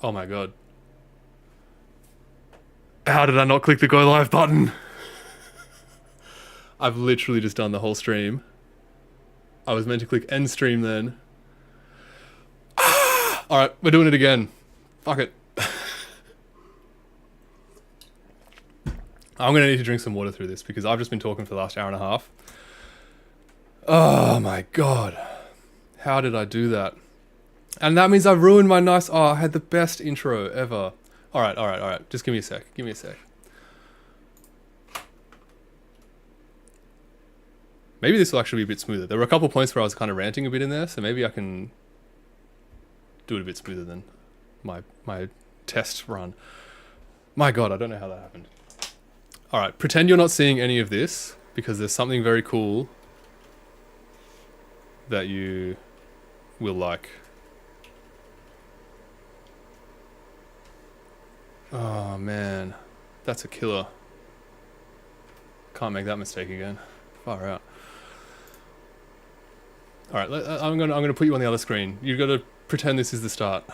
Oh my god. How did I not click the go live button? I've literally just done the whole stream. I was meant to click end stream then. Alright, we're doing it again. Fuck it. I'm gonna need to drink some water through this because I've just been talking for the last hour and a half. Oh my god. How did I do that? And that means I've ruined my nice... Oh, I had the best intro ever. Alright. Just give me a sec. Give me a sec. Maybe this will actually be a bit smoother. There were a couple points where I was kind of ranting a bit in there, so maybe I can do it a bit smoother than my test run. My god, I don't know how that happened. Alright, pretend you're not seeing any of this, because there's something very cool that you will like. Oh man, that's a killer. Can't make that mistake again. Far out. All right, I'm gonna put you on the other screen. You've got to pretend this is the start.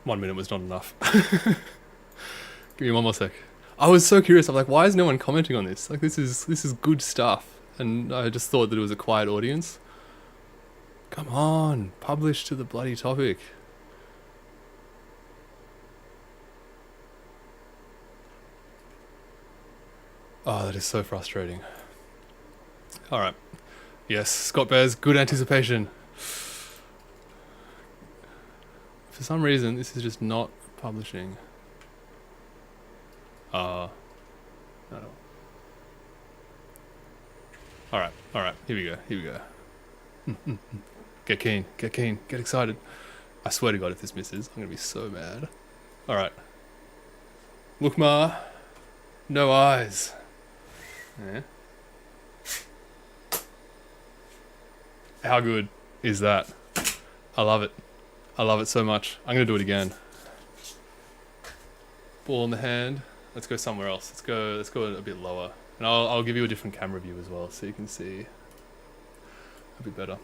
One minute was not enough. Give me one more sec. I was so curious. I'm like, why is no one commenting on this? Like, this is good stuff. And I just thought that it was a quiet audience. Come on, publish to the bloody topic. Oh, that is so frustrating. All right. Yes, Scott Bears, good anticipation. For some reason, this is just not publishing. No. Alright, here we go. Get keen, get excited. I swear to God, if this misses, I'm gonna be so mad. Alright. Look, Ma. No eyes. Yeah. How good is that? I love it. I love it so much. I'm gonna do it again. Ball in the hand. Let's go somewhere else. Let's go a bit lower. And I'll give you a different camera view as well so you can see a bit better.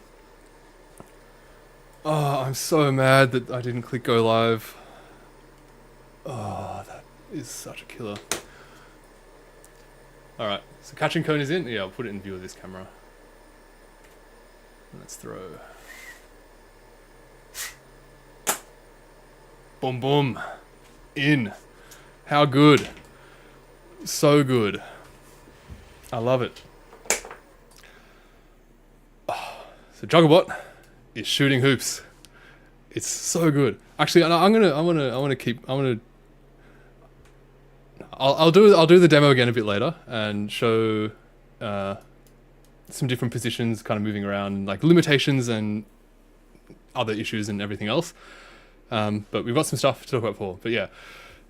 Oh, I'm so mad that I didn't click go live. Oh, that is such a killer. Alright, so catching cone is in. Yeah, I'll put it in view of this camera. Let's throw. Boom, boom. In. How good. So good. I love it. Oh, so Jugglebot is shooting hoops. It's so good. Actually, I'll do the demo again a bit later and show some different positions kind of moving around, like limitations and other issues and everything else. But we've got some stuff to talk about before. But yeah,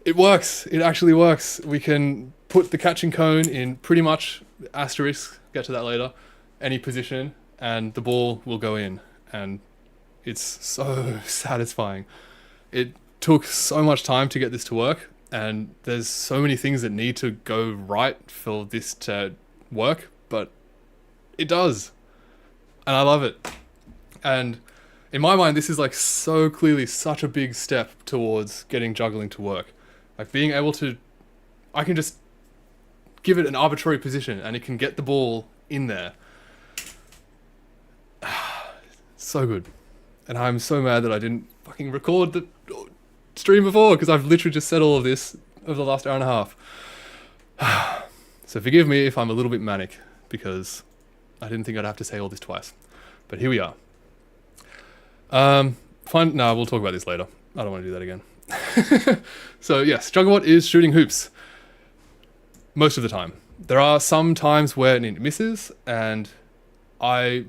it works. It actually works. We can put the catching cone in pretty much asterisk, get to that later, any position, and the ball will go in. And it's so satisfying. It took so much time to get this to work, and there's so many things that need to go right for this to work, but it does. And I love it. And in my mind, this is like so clearly such a big step towards getting juggling to work. Like being able to, I can just give it an arbitrary position and it can get the ball in there. So good. And I'm so mad that I didn't fucking record the stream before, because I've literally just said all of this over the last hour and a half. So forgive me if I'm a little bit manic, because I didn't think I'd have to say all this twice. But here we are. Fine. No, we'll talk about this later. I don't want to do that again. So yes, Jugglebot is shooting hoops most of the time. There are some times where it misses, and I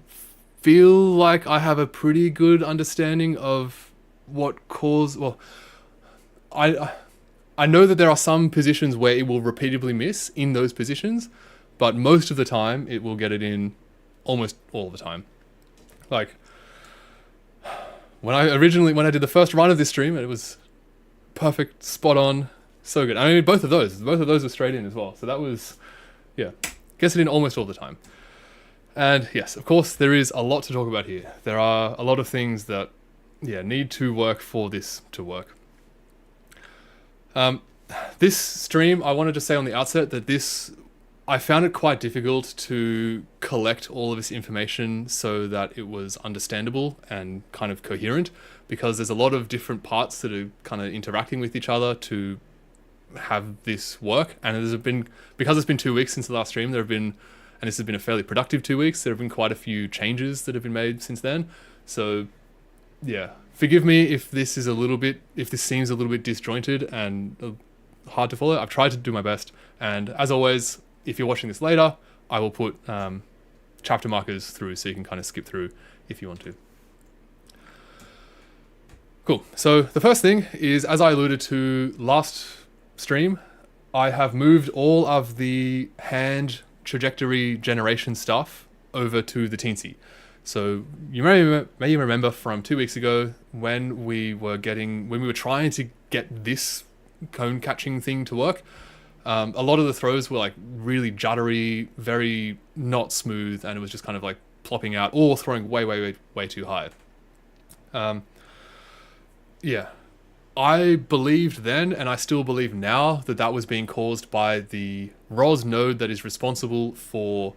feel like I have a pretty good understanding of what caused. Well, I know that there are some positions where it will repeatedly miss in those positions, but most of the time it will get it in almost all the time. Like when I did the first run of this stream, it was perfect, spot on, so good. I mean, both of those were straight in as well. So that was, yeah, gets it in almost all the time. And yes, of course, there is a lot to talk about here. There are a lot of things that, yeah, need to work for this to work. This stream, I wanted to say on the outset that I found it quite difficult to collect all of this information so that it was understandable and kind of coherent, because there's a lot of different parts that are kind of interacting with each other to have this work. And because it's been 2 weeks since the last stream, and this has been a fairly productive 2 weeks, there have been quite a few changes that have been made since then. So yeah, forgive me if this seems a little bit disjointed and hard to follow. I've tried to do my best, and as always, if you're watching this later, I will put chapter markers through so you can kind of skip through if you want to. Cool. So the first thing is, as I alluded to last stream, I have moved all of the hand trajectory generation stuff over to the Teensy. So you may remember from 2 weeks ago when we were trying to get this cone catching thing to work. A lot of the throws were like really juddery, very not smooth, and it was just kind of like plopping out or throwing way too high. Yeah, I believed then, and I still believe now, that was being caused by the ROS node that is responsible for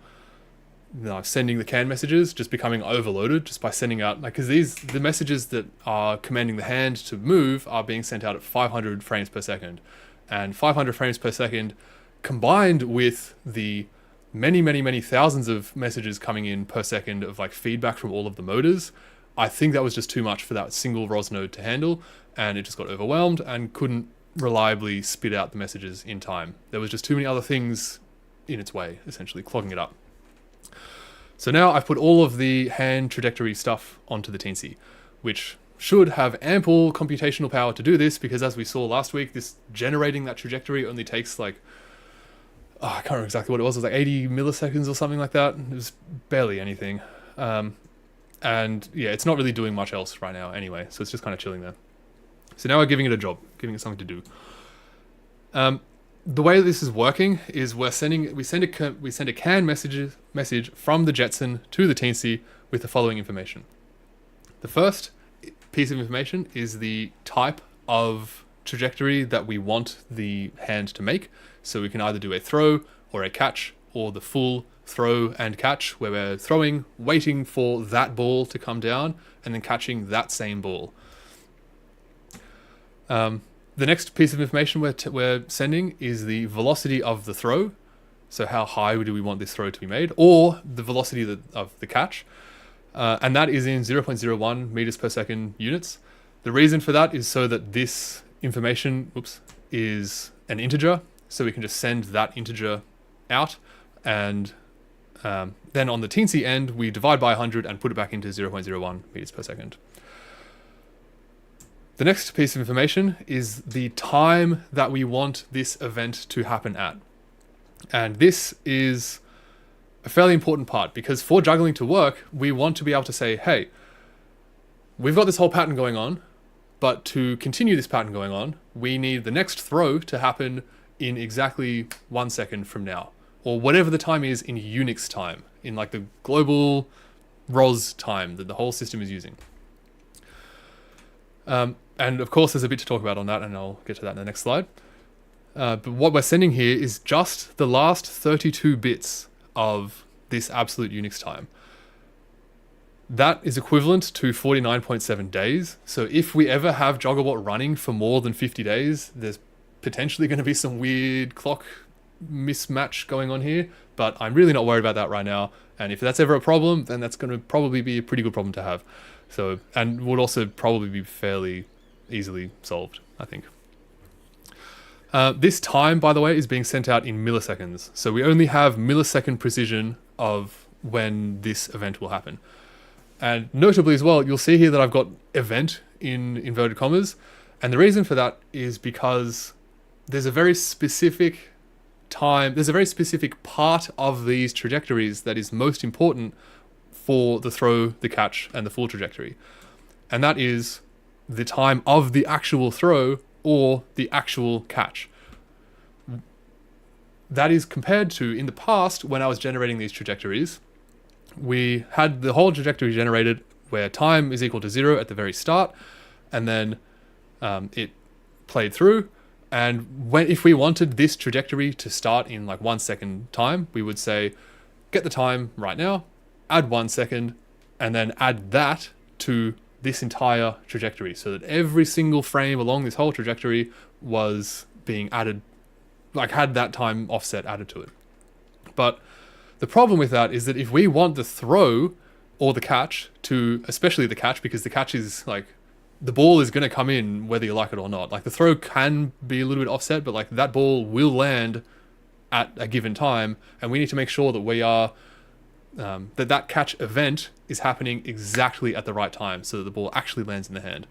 sending the can messages just becoming overloaded just by sending out, like, because the messages that are commanding the hand to move are being sent out at 500 frames per second. And 500 frames per second combined with the many thousands of messages coming in per second of like feedback from all of the motors, I think that was just too much for that single ROS node to handle, and it just got overwhelmed and couldn't reliably spit out the messages in time. There was just too many other things in its way, essentially clogging it up. So now I've put all of the hand trajectory stuff onto the Teensy, which should have ample computational power to do this, because as we saw last week, this generating that trajectory only takes like, I can't remember exactly what it was like 80 milliseconds or something like that. It was barely anything. And yeah, it's not really doing much else right now anyway, so it's just kind of chilling there. So now we're giving it a job, giving it something to do. The way this is working is we send a can message from the Jetson to the Teensy with the following information. The first piece of information is the type of trajectory that we want the hand to make. So we can either do a throw or a catch, or the full throw and catch, where we're throwing, waiting for that ball to come down, and then catching that same ball. The next piece of information we're sending is the velocity of the throw. So how high do we want this throw to be made, or the velocity of the catch. And that is in 0.01 meters per second units. The reason for that is so that this information is an integer, so we can just send that integer out, and then on the Teensy end, we divide by 100 and put it back into 0.01 meters per second. The next piece of information is the time that we want this event to happen at. And this is a fairly important part, because for juggling to work, we want to be able to say, hey, we've got this whole pattern going on, but to continue this pattern going on, we need the next throw to happen in exactly 1 second from now, or whatever the time is in Unix time, in like the global ROS time that the whole system is using. And of course, there's a bit to talk about on that, and I'll get to that in the next slide. But what we're sending here is just the last 32 bits of this absolute Unix time. That is equivalent to 49.7 days. So if we ever have Jugglebot running for more than 50 days, there's potentially going to be some weird clock mismatch going on here, but I'm really not worried about that right now. And if that's ever a problem, then that's going to probably be a pretty good problem to have. So, and would also probably be fairly easily solved, I think. This time, by the way, is being sent out in milliseconds. So we only have millisecond precision of when this event will happen. And notably as well, you'll see here that I've got event in inverted commas. And the reason for that is because there's a very specific time, there's a very specific part of these trajectories that is most important for the throw, the catch, and the full trajectory. And that is the time of the actual throw or the actual catch. That is compared to, in the past, when I was generating these trajectories, we had the whole trajectory generated where time is equal to 0 at the very start, and then it played through. And if we wanted this trajectory to start in like 1 second time, we would say, get the time right now, add 1 second, and then add that to this entire trajectory, so that every single frame along this whole trajectory was being added, like had that time offset added to it. But the problem with that is that if we want the throw or the catch to, especially the catch, because the catch is like, the ball is going to come in whether you like it or not. Like the throw can be a little bit offset, but like that ball will land at a given time, and we need to make sure that we are that catch event is happening exactly at the right time, so that the ball actually lands in the hand.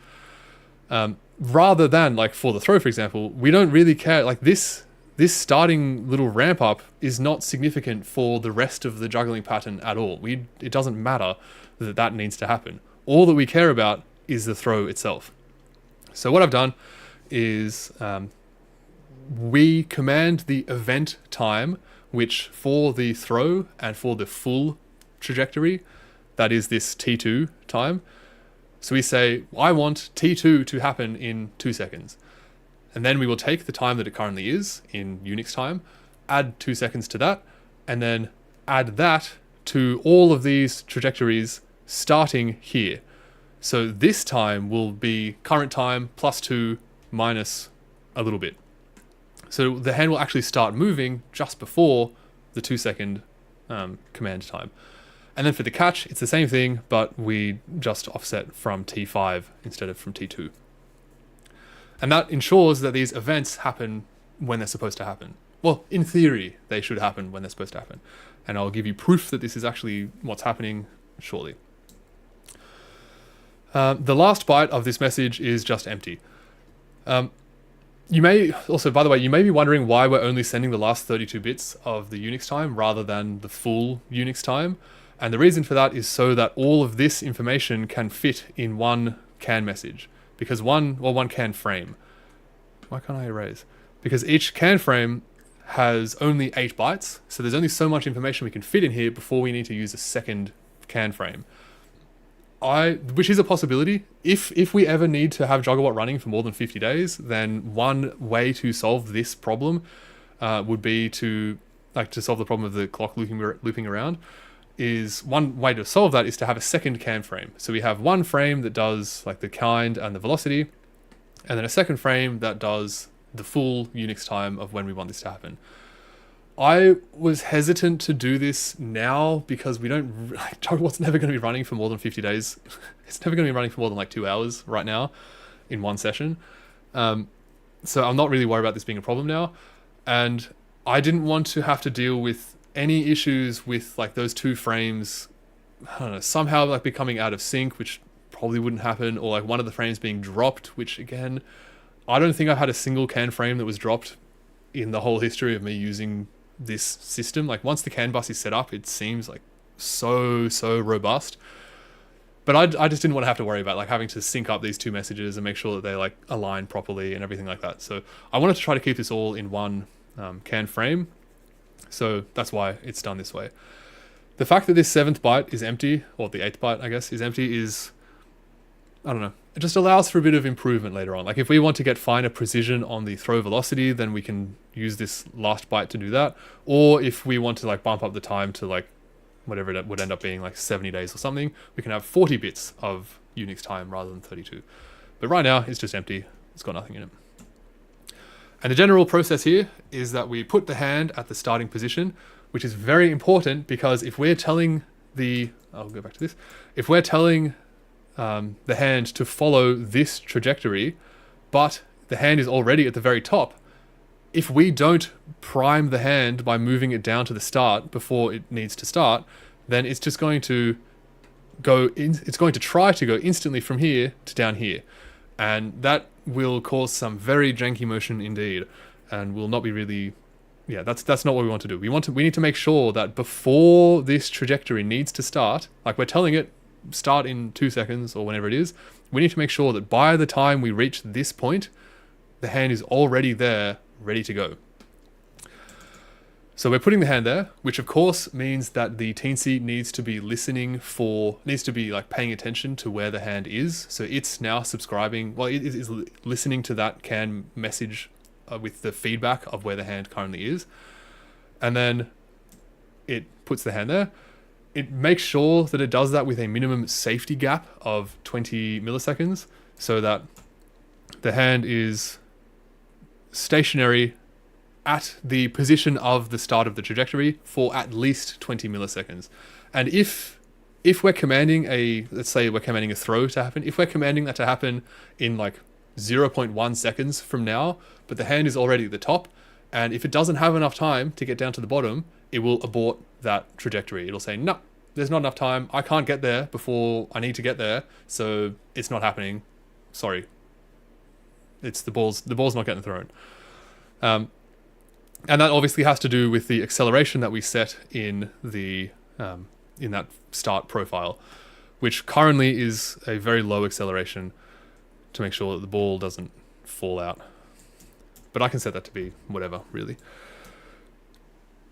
Rather than like for the throw, for example, we don't really care. Like this starting little ramp up is not significant for the rest of the juggling pattern at all. It doesn't matter that needs to happen. All that we care about is the throw itself. So what I've done is we command the event time, which for the throw and for the full trajectory, that is this T2 time. So we say, I want T2 to happen in 2 seconds. And then we will take the time that it currently is in Unix time, add 2 seconds to that, and then add that to all of these trajectories starting here. So this time will be current time plus 2 minus a little bit. So the hand will actually start moving just before the 2 second command time. And then for the catch, it's the same thing, but we just offset from T5 instead of from T2. And that ensures that these events happen when they're supposed to happen. Well, in theory, they should happen when they're supposed to happen. And I'll give you proof that this is actually what's happening shortly. The last byte of this message is just empty. You may also, by the way, you may be wondering why we're only sending the last 32 bits of the Unix time rather than the full Unix time. And the reason for that is so that all of this information can fit in one CAN message. Because one CAN frame. Why can't I erase? Because each CAN frame has only 8 bytes. So there's only so much information we can fit in here before we need to use a second CAN frame. Which is a possibility. If we ever need to have Jugglebot running for more than 50 days, then one way to solve this problem would be to solve the problem of the clock looping around. One way to solve that is to have a second CAN frame. So we have one frame that does like the kind and the velocity, and then a second frame that does the full Unix time of when we want this to happen. I was hesitant to do this now because Jugglebot's never going to be running for more than 50 days. It's never going to be running for more than like 2 hours right now in one session. So I'm not really worried about this being a problem now. And I didn't want to have to deal with any issues with like those 2 frames, I don't know, somehow like becoming out of sync, which probably wouldn't happen, or like one of the frames being dropped, which again, I don't think I've had a single CAN frame that was dropped in the whole history of me using this system. Like once the CAN bus is set up, it seems like so robust. But I just didn't want to have to worry about like having to sync up these 2 messages and make sure that they like align properly and everything like that. So I wanted to try to keep this all in one CAN frame. So that's why it's done this way. The fact that this 7th byte is empty, or the 8th byte, I guess, is empty is, I don't know, it just allows for a bit of improvement later on. Like if we want to get finer precision on the throw velocity, then we can use this last byte to do that. Or if we want to like bump up the time to like whatever it would end up being, like 70 days or something, we can have 40 bits of Unix time rather than 32. But right now it's just empty. It's got nothing in it. And the general process here is that we put the hand at the starting position, which is very important because if we're telling I'll go back to this. If we're telling the hand to follow this trajectory, but the hand is already at the very top, if we don't prime the hand by moving it down to the start before it needs to start, then it's just going to it's going to try to go instantly from here to down here. And that will cause some very janky motion indeed, and will not be really, that's not what we want to do. We need to make sure that before this trajectory needs to start, like we're telling it start in 2 seconds or whenever it is, we need to make sure that by the time we reach this point, the hand is already there, ready to go. So we're putting the hand there, which of course means that the Teensy needs to be like paying attention to where the hand is. So it's now subscribing, it is listening to that can message with the feedback of where the hand currently is. And then it puts the hand there. It makes sure that it does that with a minimum safety gap of 20 milliseconds so that the hand is stationary at the position of the start of the trajectory for at least 20 milliseconds. And if we're commanding let's say we're commanding a throw to happen, if we're commanding that to happen in like 0.1 seconds from now, but the hand is already at the top, and if it doesn't have enough time to get down to the bottom, it will abort that trajectory. It'll say, no, there's not enough time. I can't get there before I need to get there, so it's not happening. Sorry. It's the ball's not getting thrown. And that obviously has to do with the acceleration that we set in in that start profile, which currently is a very low acceleration to make sure that the ball doesn't fall out. But I can set that to be whatever, really.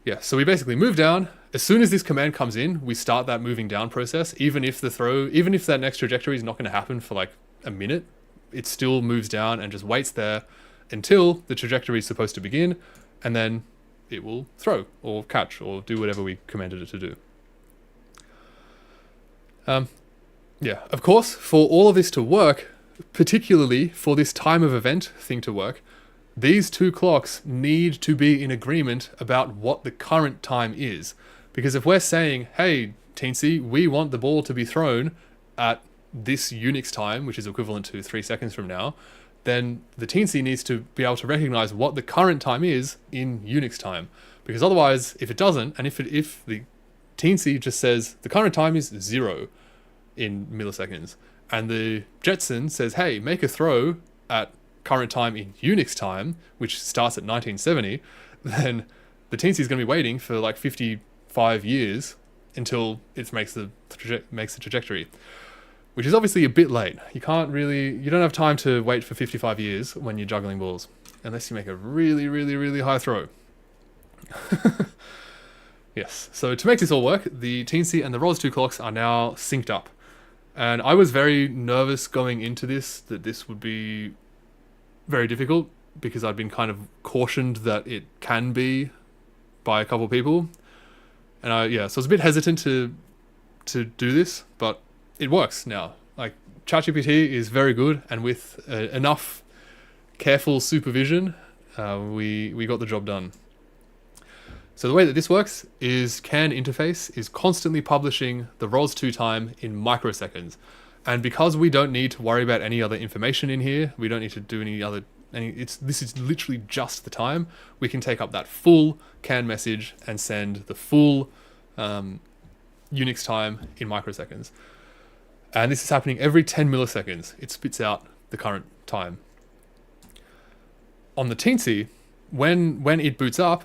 Yeah, so we basically move down. As soon as this command comes in, we start that moving down process. Even if that next trajectory is not going to happen for like a minute, it still moves down and just waits there until the trajectory is supposed to begin, and then it will throw or catch or do whatever we commanded it to do. Yeah, of course, for all of this to work, particularly for this time of event thing to work, these two clocks need to be in agreement about what the current time is. Because if we're saying, hey, Teensy, we want the ball to be thrown at this Unix time, which is equivalent to 3 seconds from now, then the Teensy needs to be able to recognize what the current time is in Unix time. Because otherwise, if it doesn't, and if the Teensy just says the current time is 0 in milliseconds, and the Jetson says, hey, make a throw at current time in Unix time, which starts at 1970, then the Teensy is going to be waiting for like 55 years until it makes the trajectory, which is obviously a bit late. You don't have time to wait for 55 years when you're juggling balls, unless you make a really, really, really high throw. Yes, so to make this all work, the Teensy and the ROS2 clocks are now synced up. And I was very nervous going into this, that this would be very difficult, because I'd been kind of cautioned that it can be by a couple of people. And so I was a bit hesitant to do this, but it works now. Like, ChatGPT is very good, and with enough careful supervision, we got the job done. So the way that this works is CAN interface is constantly publishing the ROS2 time in microseconds. And because we don't need to worry about any other information in here, we don't need to do this is literally just the time, we can take up that full CAN message and send the full Unix time in microseconds. And this is happening every 10 milliseconds. It spits out the current time. On the Teensy, when it boots up,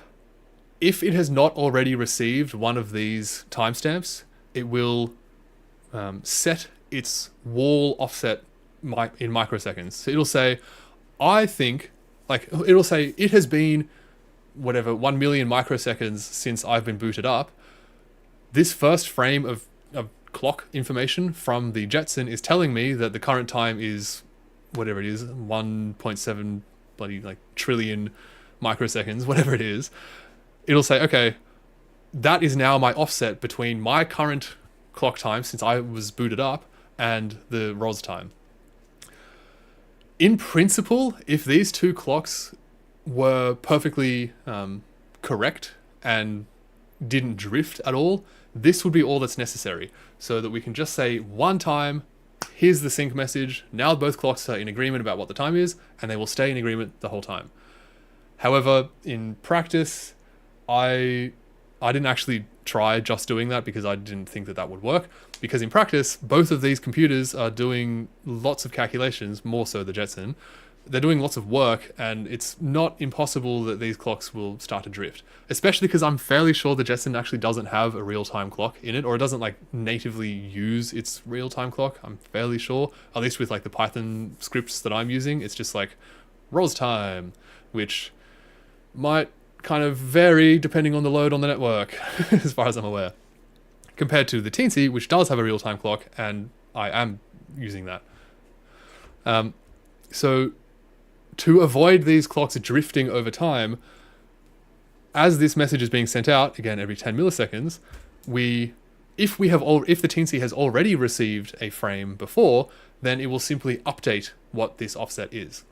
if it has not already received one of these timestamps, it will set its wall offset in microseconds. So it'll say, it'll say it has been 1 million microseconds since I've been booted up. This first frame of clock information from the Jetson is telling me that the current time is whatever it is, 1.7 trillion microseconds, whatever it is. It'll say, okay, that is now my offset between my current clock time since I was booted up and the ROS time. In principle, if these two clocks were perfectly correct and didn't drift at all, this would be all that's necessary, so that we can just say one time, here's the sync message, now both clocks are in agreement about what the time is, and they will stay in agreement the whole time. However, in practice, I didn't actually try just doing that because I didn't think that would work, because in practice, both of these computers are doing lots of calculations, more so the Jetson. They're doing lots of work, and it's not impossible that these clocks will start to drift, especially because I'm fairly sure the Jetson actually doesn't have a real-time clock in it, or it doesn't like natively use its real-time clock. I'm fairly sure, at least with like the Python scripts that I'm using, it's just like ROS time, which might kind of vary depending on the load on the network, as far as I'm aware, compared to the Teensy, which does have a real-time clock, and I am using that. So to avoid these clocks drifting over time, as this message is being sent out, again every 10 milliseconds, if the Teensy has already received a frame before, then it will simply update what this offset is.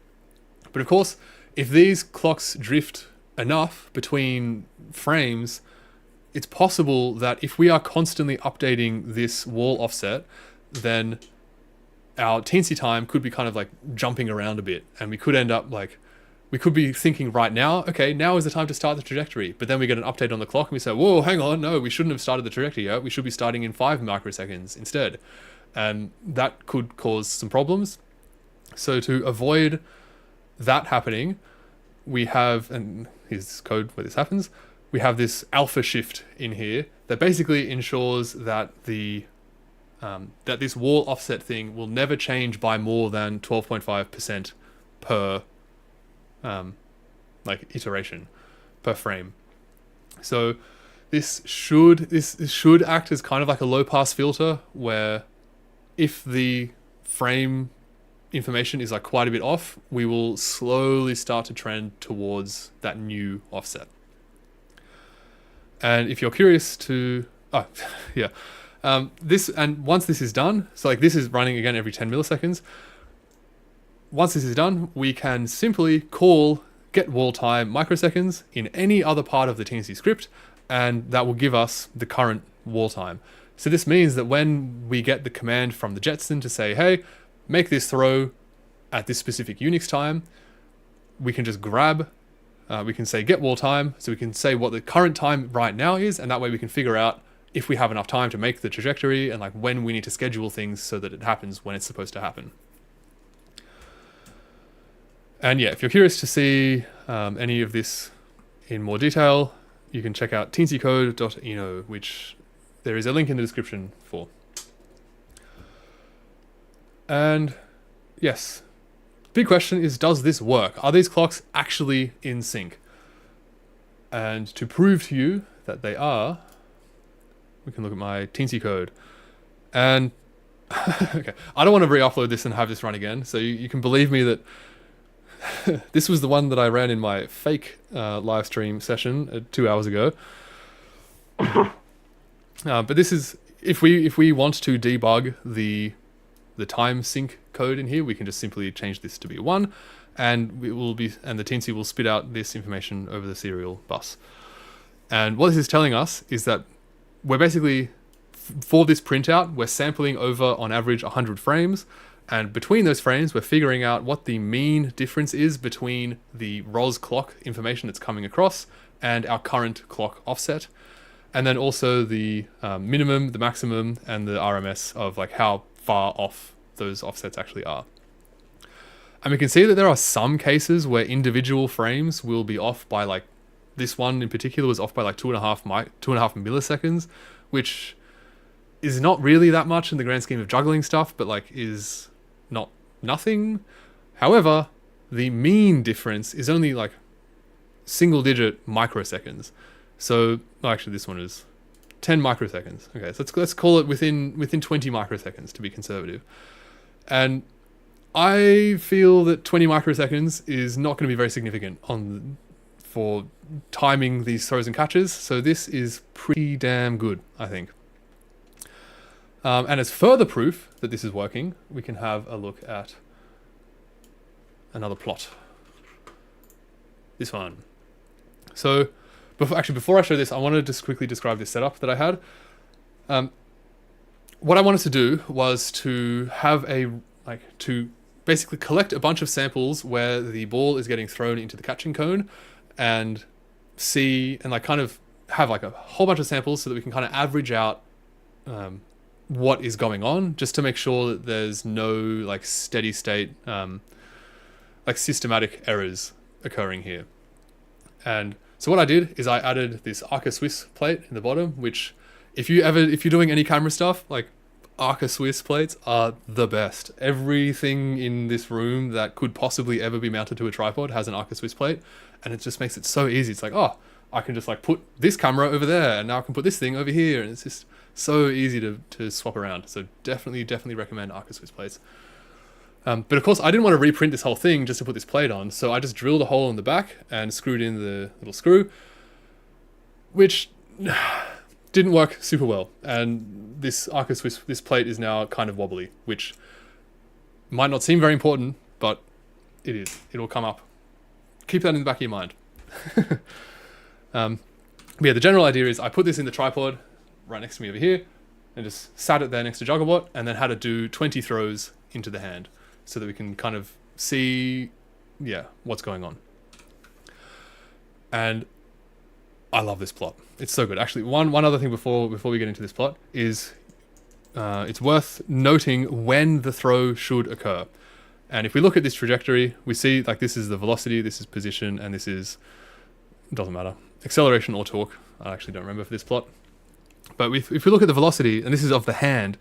But of course, if these clocks drift enough between frames, it's possible that if we are constantly updating this wall offset, then our Teensy time could be kind of like jumping around a bit, and we could end up like, we could be thinking right now, okay, now is the time to start the trajectory, but then we get an update on the clock and we say, whoa, hang on, no, we shouldn't have started the trajectory yet, we should be starting in 5 microseconds instead. And that could cause some problems. So to avoid that happening, we have, and here's code where this happens, we have this alpha shift in here that basically ensures that that this wall offset thing will never change by more than 12.5% per like iteration per frame. So this should act as kind of like a low pass filter, where if the frame information is like quite a bit off, we will slowly start to trend towards that new offset. And if you're curious to, yeah, once this is done, so like this is running again every 10 milliseconds. Once this is done, we can simply call get wall time microseconds in any other part of the Teensy script, and that will give us the current wall time. So this means that when we get the command from the Jetson to say, hey, make this throw at this specific Unix time, we can just grab, we can say get wall time, so we can say what the current time right now is, and that way we can figure out if we have enough time to make the trajectory and like when we need to schedule things so that it happens when it's supposed to happen. And yeah, if you're curious to see any of this in more detail, you can check out teensy-code.ino, which there is a link in the description for. And yes, big question is, does this work? Are these clocks actually in sync? And to prove to you that they are, we can look at my Teensy code. And okay, I don't want to re-upload this and have this run again, so you can believe me that this was the one that I ran in my fake live stream session 2 hours ago. But this is, if we want to debug the time sync code in here, we can just simply change this to be 1, and the Teensy will spit out this information over the serial bus. And what this is telling us is that we're basically, for this printout, we're sampling over on average 100 frames, and between those frames we're figuring out what the mean difference is between the ROS clock information that's coming across and our current clock offset, and then also the minimum, the maximum, and the RMS of like how far off those offsets actually are. And we can see that there are some cases where individual frames will be off by like, this one in particular was off by like 2.5 milliseconds, which is not really that much in the grand scheme of juggling stuff, but like is not nothing. However, the mean difference is only like single digit microseconds. So actually this one is 10 microseconds. Okay, so let's call it within 20 microseconds to be conservative. And I feel that 20 microseconds is not going to be very significant for timing these throws and catches. So this is pretty damn good, I think. And as further proof that this is working, we can have a look at another plot. This one. So before I show this, I want to just quickly describe this setup that I had. What I wanted to do was to have to basically collect a bunch of samples where the ball is getting thrown into the catching cone, and see and like kind of have like a whole bunch of samples so that we can kind of average out what is going on, just to make sure that there's no like steady state like systematic errors occurring here. And so what I did is I added this Arca Swiss plate in the bottom, which if you're doing any camera stuff, like Arca Swiss plates are the best. Everything in this room that could possibly ever be mounted to a tripod has an Arca Swiss plate, and it just makes it so easy. It's like, oh, I can just like put this camera over there, and now I can put this thing over here, and it's just so easy to swap around. So definitely recommend Arca Swiss plates. But of course, I didn't want to reprint this whole thing just to put this plate on, so I just drilled a hole in the back and screwed in the little screw, which didn't work super well. And this Arca Swiss, this plate is now kind of wobbly, which might not seem very important, but it is. It'll come up. Keep that in the back of your mind. But yeah, the general idea is I put this in the tripod right next to me over here, and just sat it there next to Jugglebot, and then had to do 20 throws into the hand, so that we can kind of see, yeah, what's going on. And I love this plot. It's so good. Actually, one other thing before we get into this plot is it's worth noting when the throw should occur. And if we look at this trajectory, we see like this is the velocity, this is position, and this is, doesn't matter, acceleration or torque. I actually don't remember for this plot. But if we look at the velocity, and this is of the hand,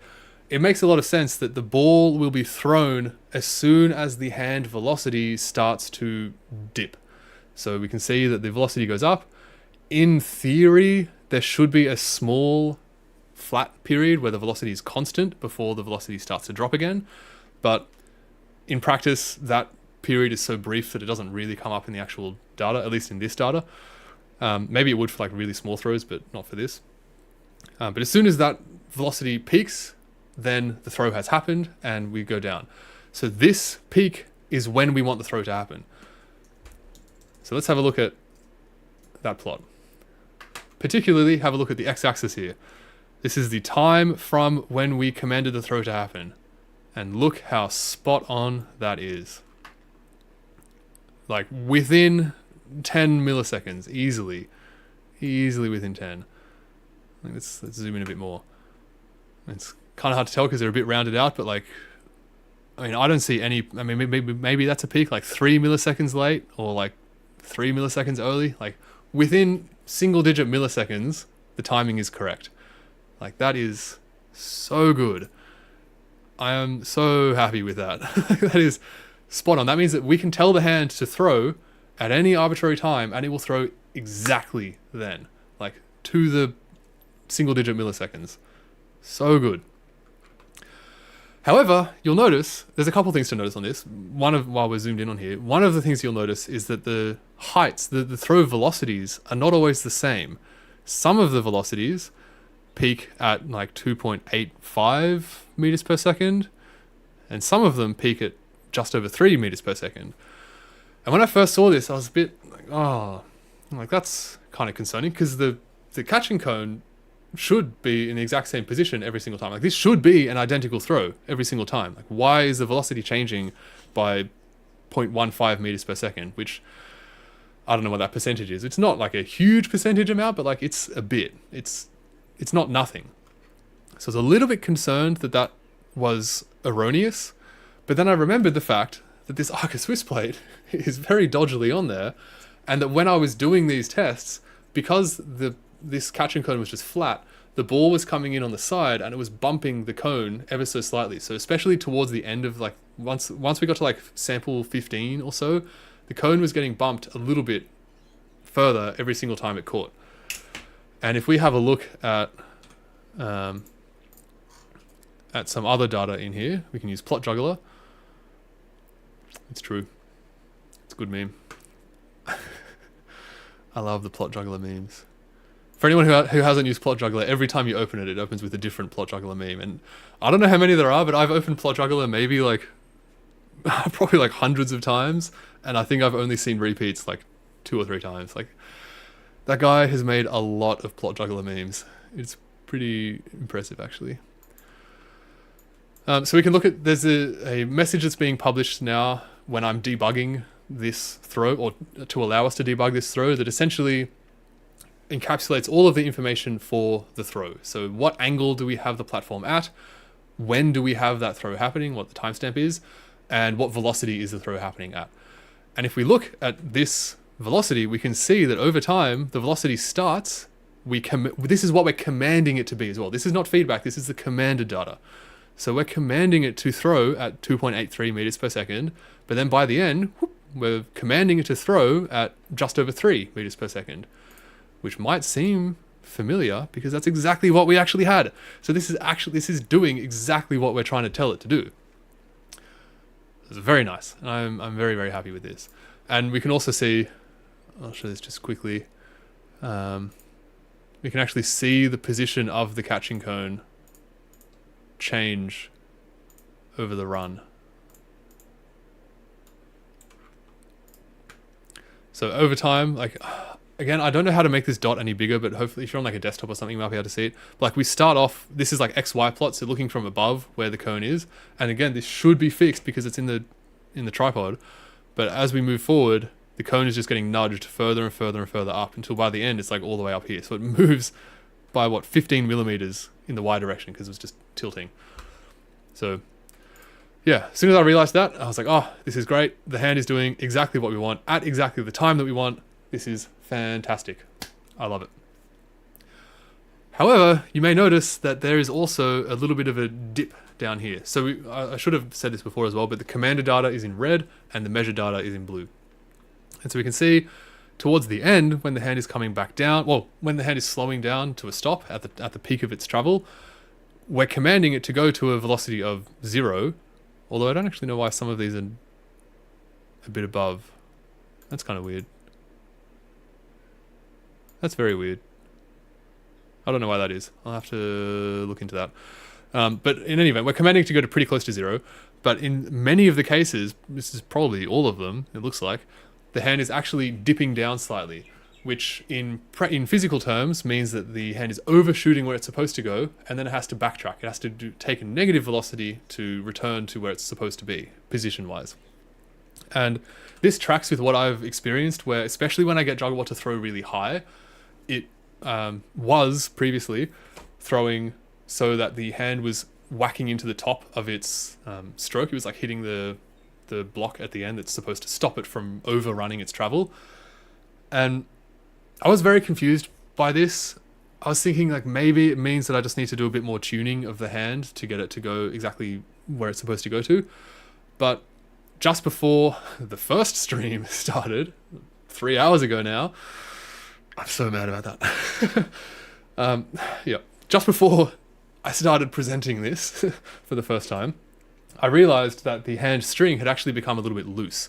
it makes a lot of sense that the ball will be thrown as soon as the hand velocity starts to dip. So we can see that the velocity goes up. In theory, there should be a small flat period where the velocity is constant before the velocity starts to drop again. But in practice, that period is so brief that it doesn't really come up in the actual data, at least in this data. Maybe it would for like really small throws, but not for this. But as soon as that velocity peaks, then the throw has happened and we go down. So this peak is when we want the throw to happen. So let's have a look at that plot. Particularly have a look at the x-axis here. This is the time from when we commanded the throw to happen. And look how spot on that is. Like within 10 milliseconds, easily within 10. Let's zoom in a bit more. It's kind of hard to tell because they're a bit rounded out, but like, I mean, I don't see any, I mean, maybe that's a peak like 3 milliseconds late or like 3 milliseconds early. Like within single digit milliseconds, the timing is correct. Like that is so good. I am so happy with that. That is spot on. That means that we can tell the hand to throw at any arbitrary time and it will throw exactly then, like to the single digit milliseconds. So good. However, you'll notice, there's a couple things to notice on this. While we're zoomed in on here, one of the things you'll notice is that the heights, the throw velocities are not always the same. Some of the velocities peak at like 2.85 meters per second, and some of them peak at just over 3 meters per second. And when I first saw this, I was a bit like, oh, like that's kind of concerning, because the catching cone should be in the exact same position every single time. Like this should be an identical throw every single time. Like why is the velocity changing by 0.15 meters per second, which I don't know what that percentage is. It's not like a huge percentage amount, but like it's a bit. It's not nothing. So I was a little bit concerned that that was erroneous, but then I remembered the fact that this Arca Swiss plate is very dodgily on there, and that when I was doing these tests, because this catching cone was just flat, the ball was coming in on the side and it was bumping the cone ever so slightly. So especially towards the end of like, once we got to like sample 15 or so, the cone was getting bumped a little bit further every single time it caught. And if we have a look at some other data in here, we can use Plot Juggler. It's true. It's a good meme. I love the plot juggler memes. For anyone who hasn't used plot juggler, every time you open it, it opens with a different plot juggler meme. And I don't know how many there are, but I've opened plot juggler maybe like probably like hundreds of times, and I think I've only seen repeats like 2 or 3 times. Like, that guy has made a lot of plot juggler memes. It's pretty impressive, actually. So we can look at, there's a message that's being published now when I'm debugging this throw, or to allow us to debug this throw, that essentially encapsulates all of the information for the throw. So what angle do we have the platform at? When do we have that throw happening? What the timestamp is? And what velocity is the throw happening at? And if we look at this velocity, we can see that over time, the velocity starts, this is what we're commanding it to be as well. This is not feedback, this is the commanded data. So we're commanding it to throw at 2.83 meters per second, but then by the end, whoop, we're commanding it to throw at just over 3 meters per second, which might seem familiar because that's exactly what we actually had. So this is doing exactly what we're trying to tell it to do. It's very nice. I'm very, very happy with this. And we can also see, I'll show this just quickly. We can actually see the position of the catching cone change over the run. So over time, like, again, I don't know how to make this dot any bigger, but hopefully if you're on like a desktop or something, you might be able to see it. But like, we start off, this is like XY plot, so looking from above where the cone is. And again, this should be fixed because it's in the tripod. But as we move forward, the cone is just getting nudged further and further and further up until by the end, it's like all the way up here. So it moves by what, 15 millimeters in the Y direction because it was just tilting. So yeah, as soon as I realized that, I was like, oh, this is great. The hand is doing exactly what we want at exactly the time that we want. This is fantastic. I love it. However, you may notice that there is also a little bit of a dip down here. So I should have said this before as well, but the commanded data is in red and the measured data is in blue. And so we can see towards the end, when the hand is coming back down, well, when the hand is slowing down to a stop at the peak of its travel, we're commanding it to go to a velocity of 0. Although I don't actually know why some of these are a bit above. That's kind of weird. That's very weird. I don't know why that is. I'll have to look into that. But in any event, we're commanding it to go to pretty close to 0. But in many of the cases, this is probably all of them, it looks like, the hand is actually dipping down slightly, which in physical terms means that the hand is overshooting where it's supposed to go, and then it has to backtrack. It has to take a negative velocity to return to where it's supposed to be, position-wise. And this tracks with what I've experienced, where especially when I get Jugglebot to throw really high, it was previously throwing so that the hand was whacking into the top of its stroke. It was like hitting the block at the end that's supposed to stop it from overrunning its travel. And I was very confused by this. I was thinking like maybe it means that I just need to do a bit more tuning of the hand to get it to go exactly where it's supposed to go to. But just before the first stream started, 3 hours ago now, I'm so mad about that. Yeah, just before I started presenting this for the first time, I realized that the hand string had actually become a little bit loose.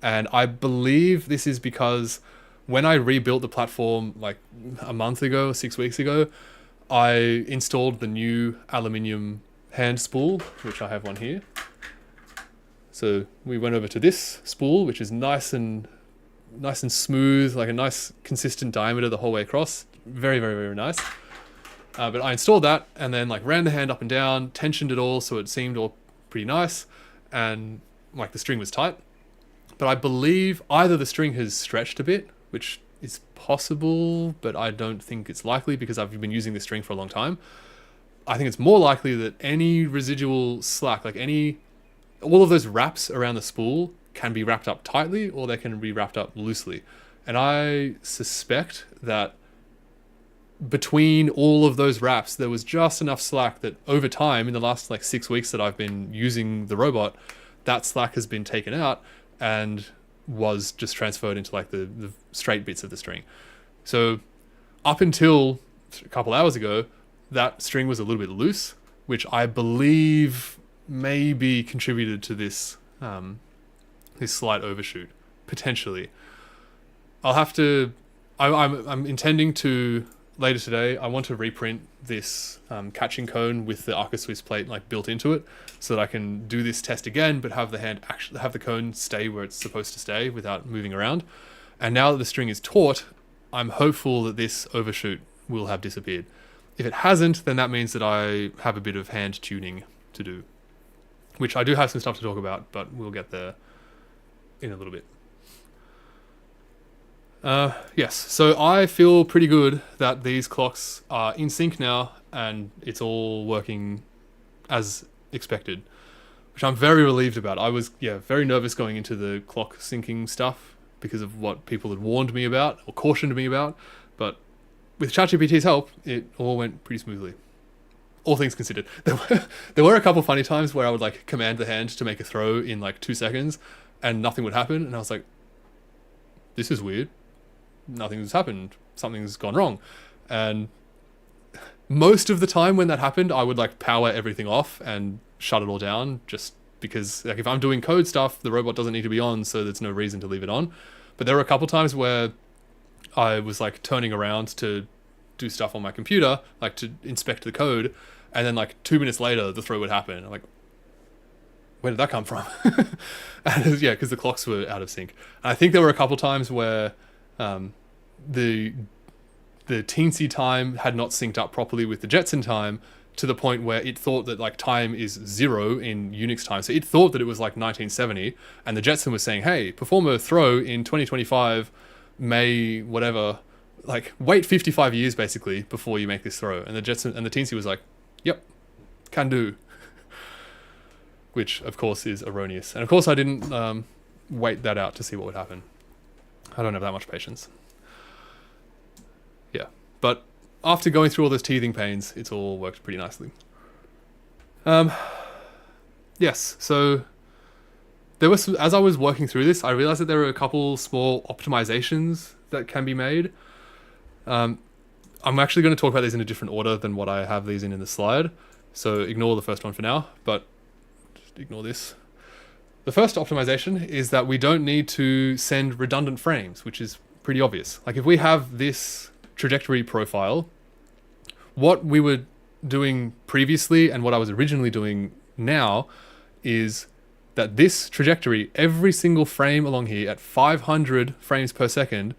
And I believe this is because when I rebuilt the platform like a month ago, 6 weeks ago, I installed the new aluminium hand spool, which I have one here. So we went over to this spool, which is nice and smooth, like a nice consistent diameter the whole way across. Very, very, very nice. But I installed that and then like ran the hand up and down, tensioned it all so it seemed all pretty nice, and like the string was tight. But I believe either the string has stretched a bit, which is possible, but I don't think it's likely because I've been using this string for a long time. I think it's more likely that any residual slack, like all of those wraps around the spool can be wrapped up tightly or they can be wrapped up loosely. And I suspect that between all of those wraps, there was just enough slack that over time, in the last like 6 weeks that I've been using the robot, that slack has been taken out and was just transferred into like the straight bits of the string. So up until a couple hours ago, that string was a little bit loose, which I believe maybe contributed to this this slight overshoot, potentially. I'll have to I'm intending to later today. I want to reprint this catching cone with the Arca Swiss plate like built into it, so that I can do this test again, but have the hand actually have the cone stay where it's supposed to stay without moving around. And now that the string is taut, I'm hopeful that this overshoot will have disappeared. If it hasn't, then that means that I have a bit of hand tuning to do, which I do have some stuff to talk about, but we'll get there in a little bit. Yes, so I feel pretty good that these clocks are in sync now, and it's all working as expected, which I'm very relieved about. I was, very nervous going into the clock syncing stuff because of what people had warned me about or cautioned me about, but with ChatGPT's help, it all went pretty smoothly. All things considered. There were a couple funny times where I would like command the hand to make a throw in like 2 seconds and nothing would happen, and I was like, this is weird. Nothing's happened. Something's gone wrong. And most of the time when that happened, I would like power everything off and shut it all down, just because like if I'm doing code stuff, the robot doesn't need to be on, so there's no reason to leave it on. But there were a couple times where I was like turning around to do stuff on my computer, like to inspect the code, and then like 2 minutes later the throw would happen. I'm like, where did that come from? And yeah, because the clocks were out of sync. And I think there were a couple times where the Teensy time had not synced up properly with the Jetson time, to the point where it thought that like time is 0 in Unix time. So it thought that it was like 1970, and the Jetson was saying, hey, perform a throw in 2025, May, whatever, like wait 55 years basically before you make this throw. And the Jetson and the Teensy was like, yep, can do. Which of course is erroneous. And of course I didn't wait that out to see what would happen. I don't have that much patience. Yeah, but after going through all those teething pains, it's all worked pretty nicely. Yes, so there was, as I was working through this, I realized that there were a couple small optimizations that can be made. I'm actually going to talk about these in a different order than what I have these in the slide, so ignore the first one for now, but just ignore this. The first optimization is that we don't need to send redundant frames, which is pretty obvious. Like if we have this trajectory profile, what we were doing previously and what I was originally doing now is that this trajectory, every single frame along here at 500 frames per second,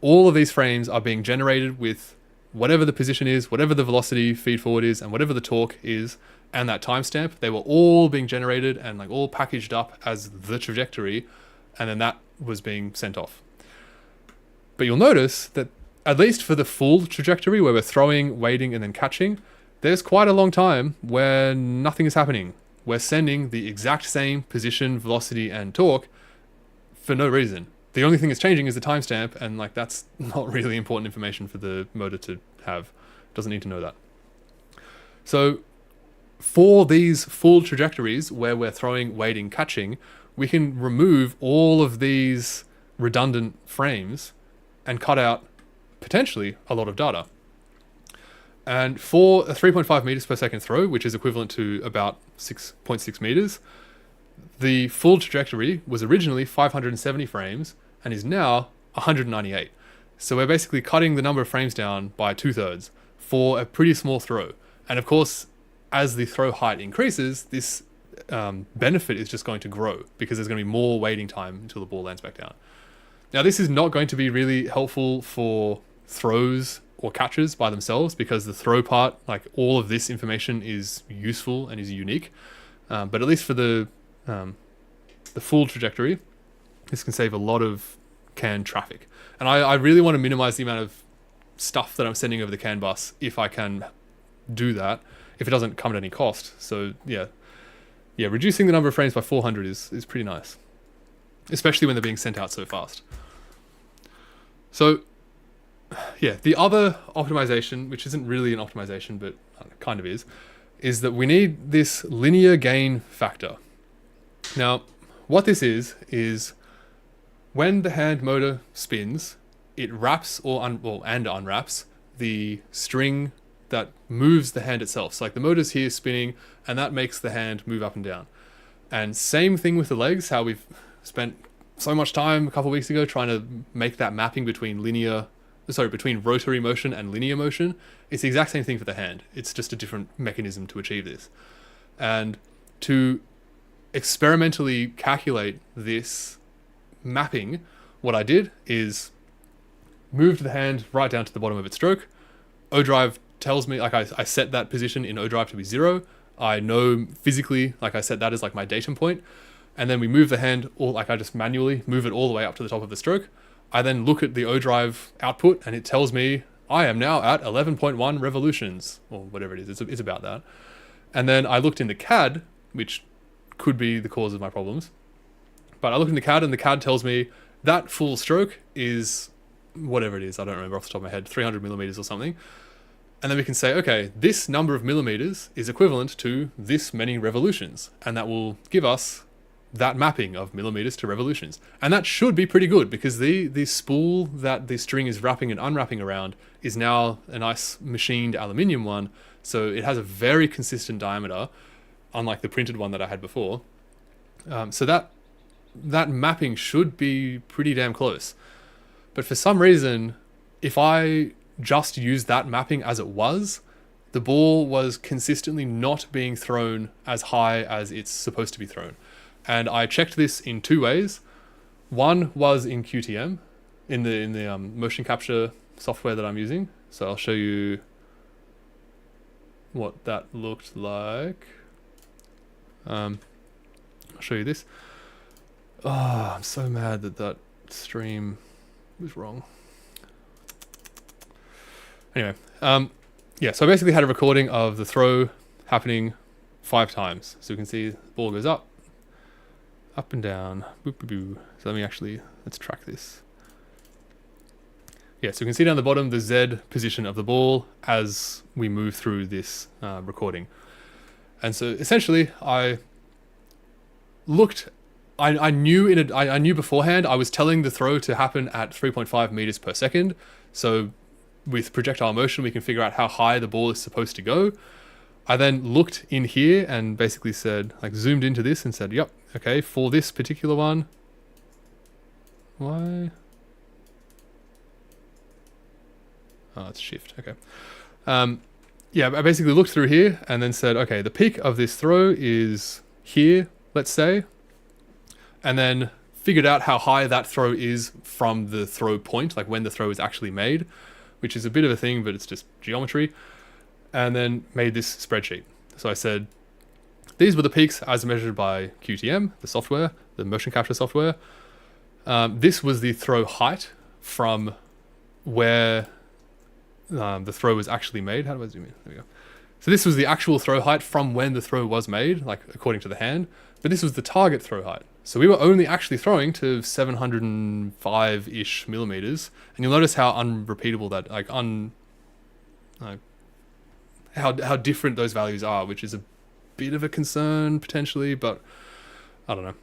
all of these frames are being generated with whatever the position is, whatever the velocity feed forward is, and whatever the torque is, and that timestamp. They were all being generated and like all packaged up as the trajectory, and then that was being sent off. But you'll notice that at least for the full trajectory where we're throwing, waiting, and then catching, there's quite a long time where nothing is happening. We're sending the exact same position, velocity, and torque for no reason. The only thing that's changing is the timestamp, and like that's not really important information for the motor to have. It doesn't need to know that. So for these full trajectories where we're throwing, waiting, catching, we can remove all of these redundant frames and cut out potentially a lot of data. And for a 3.5 meters per second throw, which is equivalent to about 6.6 meters, the full trajectory was originally 570 frames and is now 198. So we're basically cutting the number of frames down by 2/3 for a pretty small throw. And of course, as the throw height increases, this benefit is just going to grow because there's going to be more waiting time until the ball lands back down. Now, this is not going to be really helpful for throws or catches by themselves, because the throw part, like all of this information is useful and is unique. But at least for the full trajectory, this can save a lot of CAN traffic. And I really want to minimize the amount of stuff that I'm sending over the CAN bus if I can do that, if it doesn't come at any cost. So yeah, reducing the number of frames by 400 is pretty nice, especially when they're being sent out so fast. So yeah, the other optimization, which isn't really an optimization, but kind of is that we need this linear gain factor. Now, what this is when the hand motor spins, it wraps and unwraps the string that moves the hand itself. So like the motor's here spinning, and that makes the hand move up and down. And same thing with the legs, how we've spent so much time a couple of weeks ago trying to make that mapping between linear between rotary motion and linear motion, it's the exact same thing for the hand. It's just a different mechanism to achieve this. And to experimentally calculate this mapping, what I did is moved the hand right down to the bottom of its stroke. ODrive tells me, like I set that position in ODrive to be 0. I know physically, like I set that as like my datum point. And then we move the hand, or like I just manually move it all the way up to the top of the stroke. I then look at the ODrive output and it tells me I am now at 11.1 revolutions, or whatever it is. It's about that. And then I looked in the CAD, which could be the cause of my problems. But I looked in the CAD and the CAD tells me that full stroke is whatever it is. I don't remember off the top of my head, 300 millimeters or something. And then we can say, okay, this number of millimeters is equivalent to this many revolutions. And that will give us that mapping of millimeters to revolutions. And that should be pretty good because the spool that the string is wrapping and unwrapping around is now a nice machined aluminium one. So it has a very consistent diameter, unlike the printed one that I had before. So that mapping should be pretty damn close. But for some reason, if I just used that mapping as it was, the ball was consistently not being thrown as high as it's supposed to be thrown. And I checked this in 2 ways. One was in QTM, in the motion capture software that I'm using. So I'll show you what that looked like. I'll show you this. Oh, I'm so mad that stream was wrong. Anyway, yeah, so I basically had a recording of the throw happening 5 times. So you can see the ball goes up and down, boop, boop, boop. So let's track this. Yeah, so you can see down the bottom the Z position of the ball as we move through this recording. And so essentially I looked, I knew beforehand I was telling the throw to happen at 3.5 meters per second. So with projectile motion, we can figure out how high the ball is supposed to go. I then looked in here and basically said, like zoomed into this and said, yep, okay, for this particular one, why? Oh, it's shift, okay. Yeah, I basically looked through here and then said, okay, the peak of this throw is here, let's say, and then figured out how high that throw is from the throw point, like when the throw is actually made, which is a bit of a thing, but it's just geometry. And then made this spreadsheet. So I said, these were the peaks as measured by QTM, the software, the motion capture software. This was the throw height from where the throw was actually made. How do I zoom in? There we go. So this was the actual throw height from when the throw was made, like according to the hand. But this was the target throw height. So we were only actually throwing to 705-ish millimeters. And you'll notice how unrepeatable that, how different those values are, which is a bit of a concern potentially, but I don't know.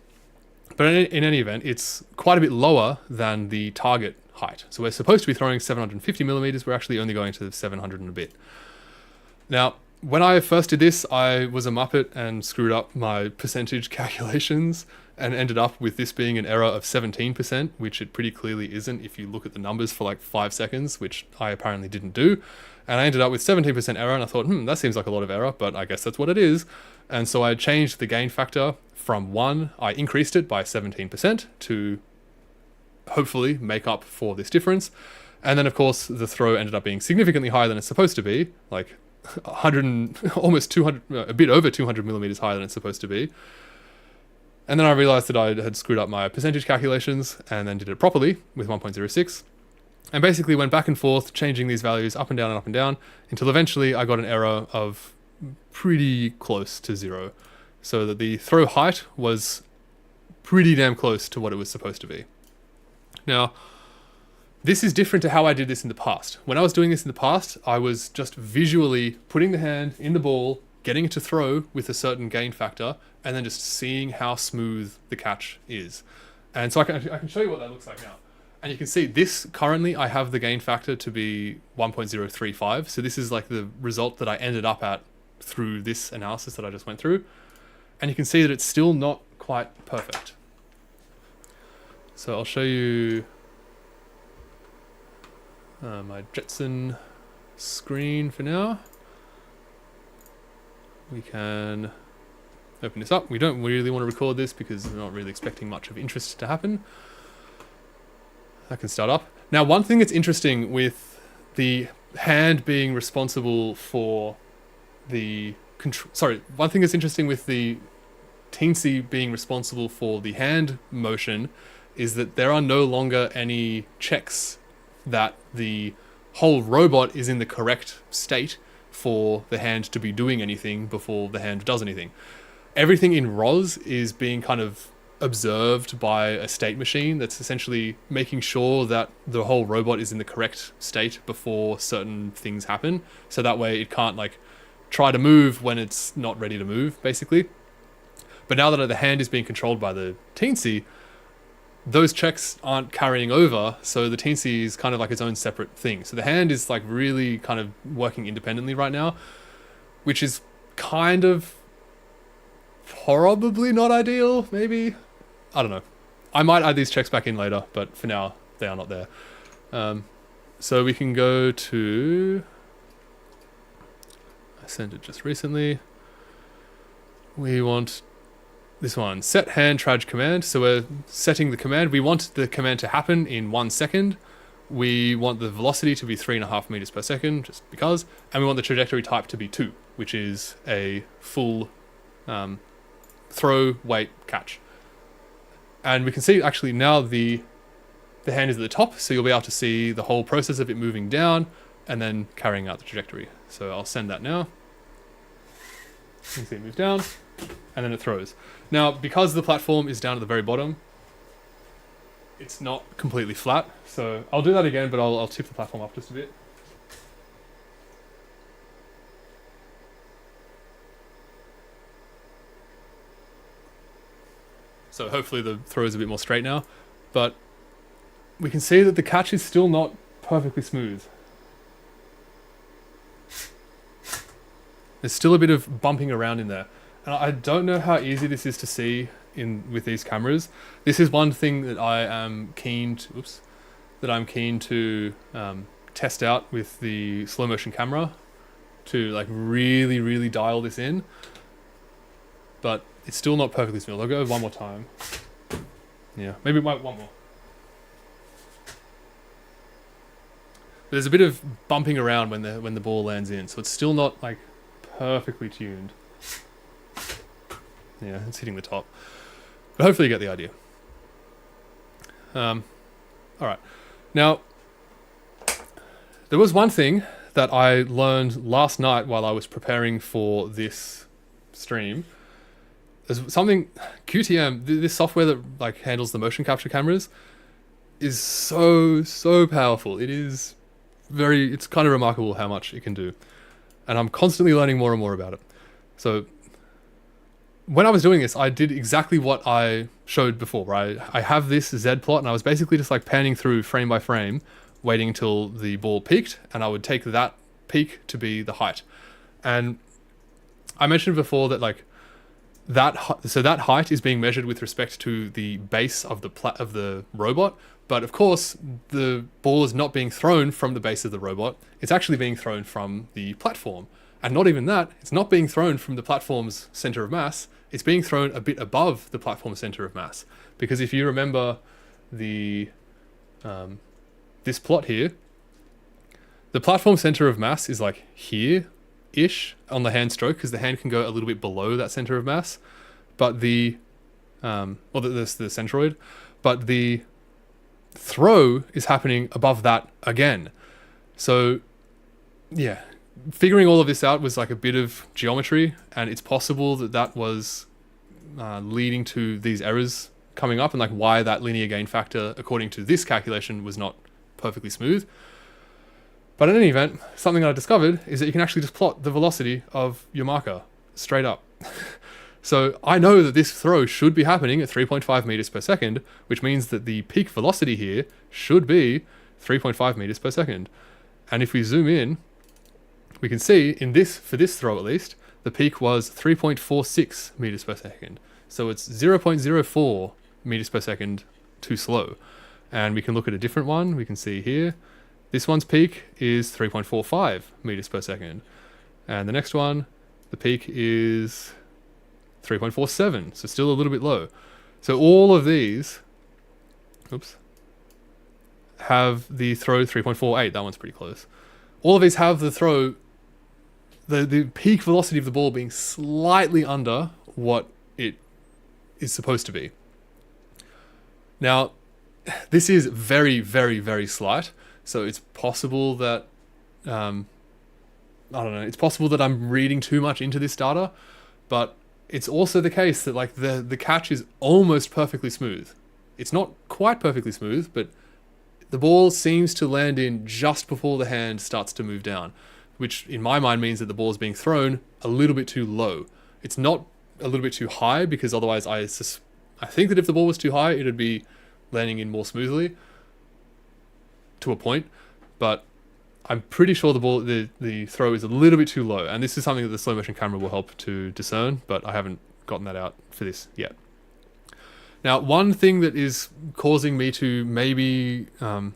But in any event, it's quite a bit lower than the target height. So we're supposed to be throwing 750 millimeters. We're actually only going to 700 and a bit. Now, when I first did this, I was a muppet and screwed up my percentage calculations and ended up with this being an error of 17%, which it pretty clearly isn't if you look at the numbers for like 5 seconds, which I apparently didn't do. And I ended up with 17% error, and I thought, that seems like a lot of error, but I guess that's what it is. And so I changed the gain factor from 1, I increased it by 17% to hopefully make up for this difference. And then of course the throw ended up being significantly higher than it's supposed to be, like 100, almost 200, a bit over 200 millimeters higher than it's supposed to be. And then I realized that I had screwed up my percentage calculations and then did it properly with 1.06. And basically went back and forth, changing these values up and down, until eventually I got an error of pretty close to 0. So that the throw height was pretty damn close to what it was supposed to be. Now, this is different to how I did this in the past. When I was doing this in the past, I was just visually putting the hand in the ball, getting it to throw with a certain gain factor, and then just seeing how smooth the catch is. And so I can show you what that looks like now. And you can see this, currently I have the gain factor to be 1.035. So this is like the result that I ended up at through this analysis that I just went through. And you can see that it's still not quite perfect. So I'll show you, my Jetson screen for now. We can open this up. We don't really want to record this because we're not really expecting much of interest to happen. I can start up. Now, one thing that's interesting with the hand being responsible for the one thing that's interesting with the Teensy being responsible for the hand motion is that there are no longer any checks that the whole robot is in the correct state for the hand to be doing anything before the hand does anything. Everything in ROS is being kind of observed by a state machine that's essentially making sure that the whole robot is in the correct state before certain things happen. So that way it can't like try to move when it's not ready to move, basically. But now that the hand is being controlled by the Teensy, those checks aren't carrying over, so the Teensy is kind of like its own separate thing. So the hand is like really kind of working independently right now, which is kind of probably not ideal, maybe. I don't know. I might add these checks back in later, but for now, they are not there. So we can go to... I sent it just recently. We want this one, set hand traj command. So we're setting the command. We want the command to happen in 1 second. We want the velocity to be 3.5 meters per second, just because. And we want the trajectory type to be 2, which is a full throw, weight, catch. And we can see actually now the hand is at the top, so you'll be able to see the whole process of it moving down and then carrying out the trajectory. So I'll send that now. You can see it move down, and then it throws. Now, because the platform is down at the very bottom, it's not completely flat. So I'll do that again, but I'll tip the platform up just a bit. So hopefully the throw is a bit more straight now, but we can see that the catch is still not perfectly smooth. There's still a bit of bumping around in there. And I don't know how easy this is to see with these cameras. This is one thing that I am keen to, test out with the slow motion camera to like really, really dial this in. But it's still not perfectly smooth. I'll go one more time. Yeah, maybe one more. There's a bit of bumping around when the ball lands in, so it's still not like perfectly tuned. Yeah, it's hitting the top. But hopefully you get the idea. Alright. Now, there was one thing that I learned last night while I was preparing for this stream. There's something, QTM, this software that like handles the motion capture cameras, is so powerful. It's kind of remarkable how much it can do. And I'm constantly learning more and more about it. So when I was doing this, I did exactly what I showed before, right? I have this Z plot and I was basically just like panning through frame by frame, waiting until the ball peaked, and I would take that peak to be the height. And I mentioned before that like that height is being measured with respect to the base of the robot, but of course the ball is not being thrown from the base of the robot. It's actually being thrown from the platform. And not even that, it's not being thrown from the platform's center of mass, it's being thrown a bit above the platform's center of mass. Because if you remember the this plot here, the platform center of mass is like here-ish on the hand stroke, because the hand can go a little bit below that center of mass. But the centroid, but the throw is happening above that again. So yeah, figuring all of this out was like a bit of geometry, and it's possible that was leading to these errors coming up, and like why that linear gain factor, according to this calculation, was not perfectly smooth. But in any event, something that I discovered is that you can actually just plot the velocity of your marker straight up. So I know that this throw should be happening at 3.5 meters per second, which means that the peak velocity here should be 3.5 meters per second. And if we zoom in, we can see for this throw at least, the peak was 3.46 meters per second. So it's 0.04 meters per second too slow. And we can look at a different one. We can see here, This one's peak is 3.45 meters per second. And the next one, the peak is 3.47, so still a little bit low. So all of these, oops, have the throw 3.48. That one's pretty close. All of these have the throw, the peak velocity of the ball being slightly under what it is supposed to be. Now, this is very, very, very slight. So it's possible that, I don't know, it's possible that I'm reading too much into this data, but it's also the case that like the catch is almost perfectly smooth. It's not quite perfectly smooth, but the ball seems to land in just before the hand starts to move down, which in my mind means that the ball is being thrown a little bit too low. It's not a little bit too high, because otherwise I think that if the ball was too high, it would be landing in more smoothly to a point, but I'm pretty sure the throw is a little bit too low, and this is something that the slow motion camera will help to discern, but I haven't gotten that out for this yet. Now, one thing that is causing me to maybe, I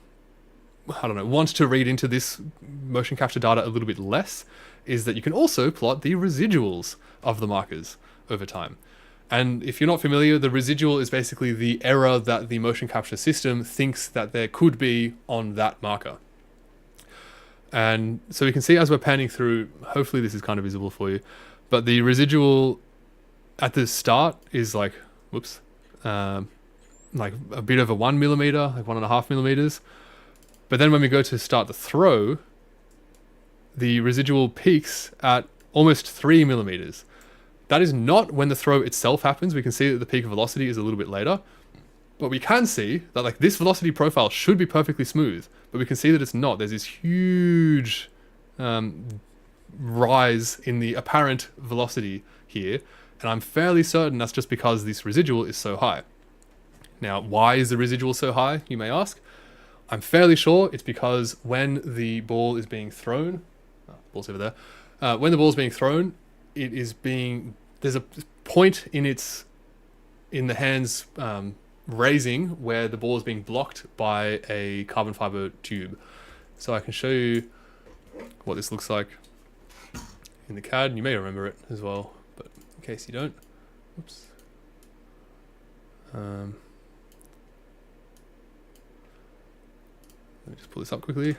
don't know, want to read into this motion capture data a little bit less is that you can also plot the residuals of the markers over time. And if you're not familiar, the residual is basically the error that the motion capture system thinks that there could be on that marker. And so we can see as we're panning through, hopefully this is kind of visible for you, but the residual at the start is like, whoops, like a bit over 1 millimeter, like 1.5 millimeters. But then when we go to start the throw, the residual peaks at almost 3 millimeters. That is not when the throw itself happens. We can see that the peak of velocity is a little bit later, but we can see that like this velocity profile should be perfectly smooth, but we can see that it's not. There's this huge rise in the apparent velocity here, and I'm fairly certain that's just because this residual is so high. Now, why is the residual so high, you may ask? I'm fairly sure it's because when the ball is being thrown, ball's over there, when the ball is being thrown, it is being, there's a point in the hand's raising where the ball is being blocked by a carbon fiber tube. So I can show you what this looks like in the CAD, and you may remember it as well, but in case you don't, oops. Let me just pull this up quickly.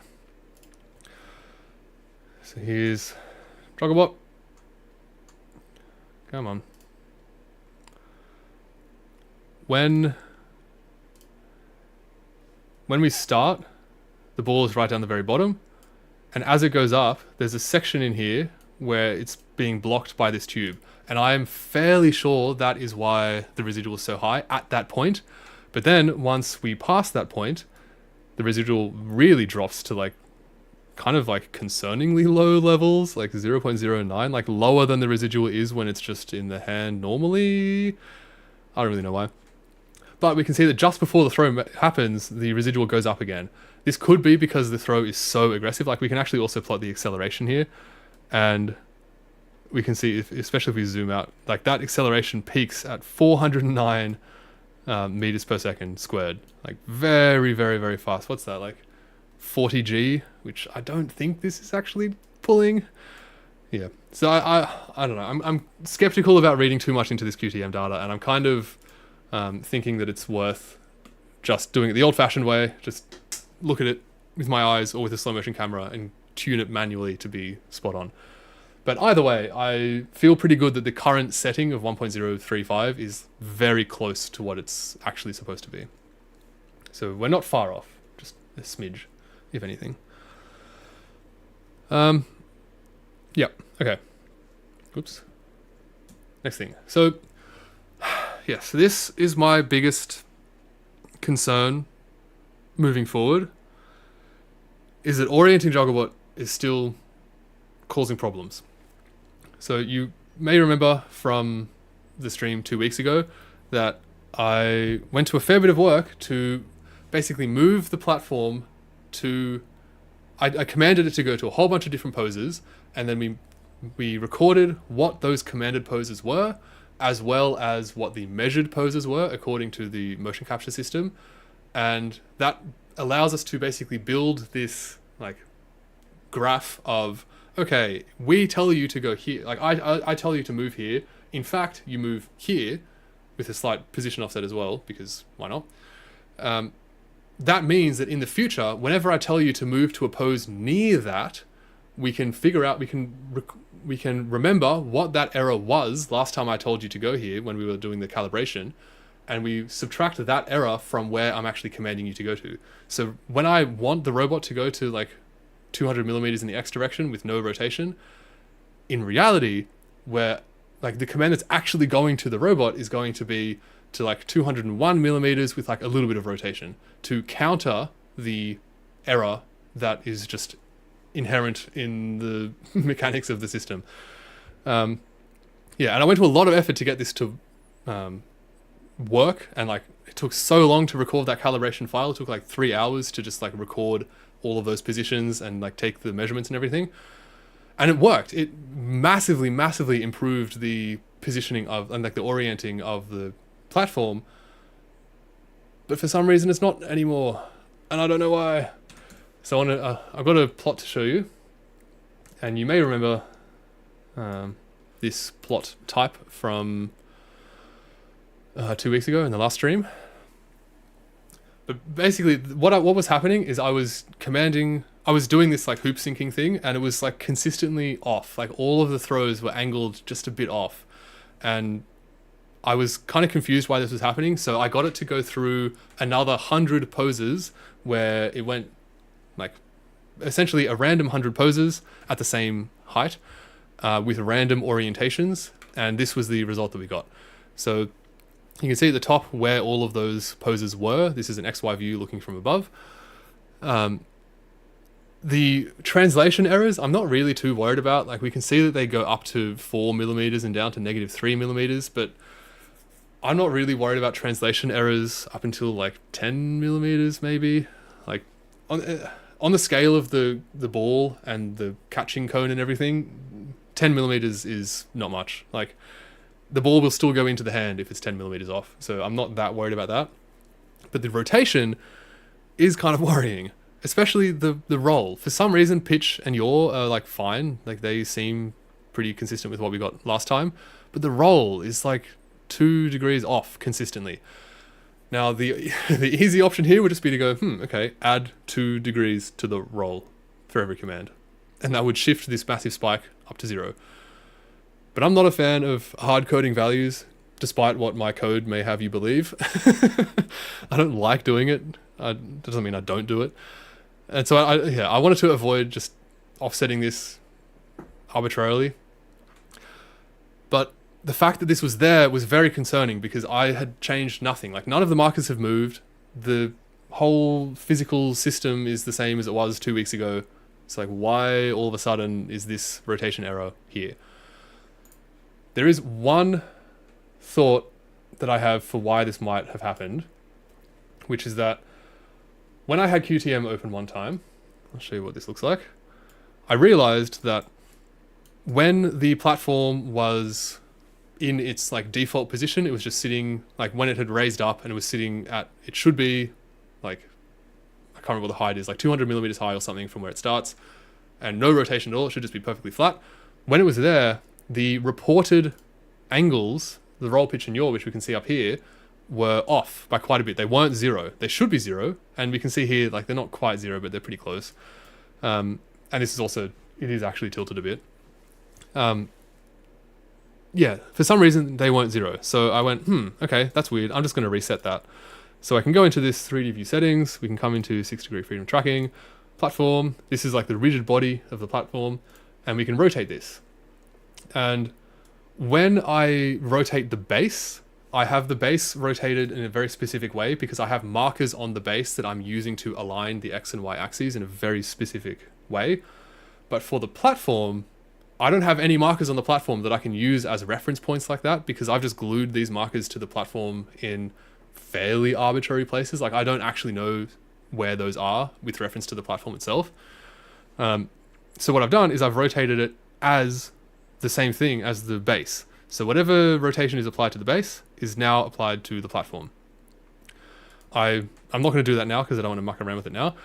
So here's Jugglebot. Come on. When we start, the ball is right down the very bottom, and as it goes up, there's a section in here where it's being blocked by this tube, and I am fairly sure that is why the residual is so high at that point. But then once we pass that point, the residual really drops to like kind of like concerningly low levels, like 0.09, like lower than the residual is when it's just in the hand normally. I don't really know why. But we can see that just before the throw happens, the residual goes up again. This could be because the throw is so aggressive. Like we can actually also plot the acceleration here, and we can see, especially if we zoom out, like that acceleration peaks at 409 meters per second squared. Like very, very, very fast. What's that, like 40 G, which I don't think this is actually pulling. Yeah, so I don't know. I'm skeptical about reading too much into this QTM data, and I'm kind of thinking that it's worth just doing it the old-fashioned way, just look at it with my eyes or with a slow motion camera and tune it manually to be spot on. But either way, I feel pretty good that the current setting of 1.035 is very close to what it's actually supposed to be. So we're not far off, just a smidge, if anything. Yeah, okay. Oops. Next thing. So, yeah, so this is my biggest concern moving forward, is that Orienting Jugglebot is still causing problems. So you may remember from the stream 2 weeks ago that I went to a fair bit of work to basically move the platform to, I commanded it to go to a whole bunch of different poses, and then we recorded what those commanded poses were, as well as what the measured poses were according to the motion capture system. And that allows us to basically build this like graph of, okay, we tell you to go here. Like I tell you to move here. In fact, you move here with a slight position offset as well, because why not? That means that in the future, whenever I tell you to move to a pose near that, we can figure out, we can remember what that error was last time I told you to go here when we were doing the calibration, and we subtract that error from where I'm actually commanding you to go to. So when I want the robot to go to like 200 millimeters in the X direction with no rotation, in reality, where like the command that's actually going to the robot is going to be to like 201 millimeters with like a little bit of rotation to counter the error that is just inherent in the mechanics of the system. Yeah, and I went to a lot of effort to get this to work, and like it took so long to record that calibration file. It took like 3 hours to just like record all of those positions and like take the measurements and everything. And it worked. It massively improved the positioning of, and like the orienting of the platform. But for some reason it's not anymore, and I don't know why. So I've got a plot to show you, and you may remember this plot type from 2 weeks ago in the last stream. But basically, what was happening is I was doing this like hoop syncing thing, and it was like consistently off. Like all of the throws were angled just a bit off, and I was kind of confused why this was happening. So I got it to go through another 100 poses where it went like essentially a random 100 poses at the same height with random orientations, and this was the result that we got. So you can see at the top where all of those poses were. This is an XY view looking from above. The translation errors, I'm not really too worried about. Like we can see that they go up to 4 millimeters and down to -3 millimeters, but I'm not really worried about translation errors up until like 10 millimeters maybe. Like on the scale of the ball and the catching cone and everything, 10 millimeters is not much. Like the ball will still go into the hand if it's 10 millimeters off. So I'm not that worried about that. But the rotation is kind of worrying, especially the roll. For some reason, pitch and yaw are like fine. Like they seem pretty consistent with what we got last time. But the roll is like 2 degrees off consistently. Now the easy option here would just be to go, okay, add 2 degrees to the roll for every command. And that would shift this massive spike up to 0. But I'm not a fan of hard coding values, despite what my code may have you believe. I don't like doing it. That doesn't mean I don't do it. And so I wanted to avoid just offsetting this arbitrarily. But the fact that this was there was very concerning because I had changed nothing. Like none of the markers have moved. The whole physical system is the same as it was 2 weeks ago. It's like, why all of a sudden is this rotation error here? There is one thought that I have for why this might have happened, which is that when I had QTM open one time, I'll show you what this looks like, I realized that when the platform was in its like default position, it was just sitting, like when it had raised up and it was sitting at, it should be like, I can't remember what the height is, like 200 millimeters high or something from where it starts, and no rotation at all, it should just be perfectly flat. When it was there, the reported angles, the roll, pitch and yaw, which we can see up here, were off by quite a bit. They weren't 0. They should be 0, and we can see here, like they're not quite 0, but they're pretty close. And this is also, it is actually tilted a bit. Yeah, for some reason they weren't 0. So I went, okay, that's weird. I'm just going to reset that. So I can go into this 3D view settings. We can come into 6-degree freedom tracking, platform. This is like the rigid body of the platform, and we can rotate this. And when I rotate the base, I have the base rotated in a very specific way because I have markers on the base that I'm using to align the X and Y axes in a very specific way. But for the platform, I don't have any markers on the platform that I can use as reference points like that because I've just glued these markers to the platform in fairly arbitrary places. Like I don't actually know where those are with reference to the platform itself. So what I've done is I've rotated it as the same thing as the base. So whatever rotation is applied to the base is now applied to the platform. I'm not going to do that now because I don't want to muck around with it now.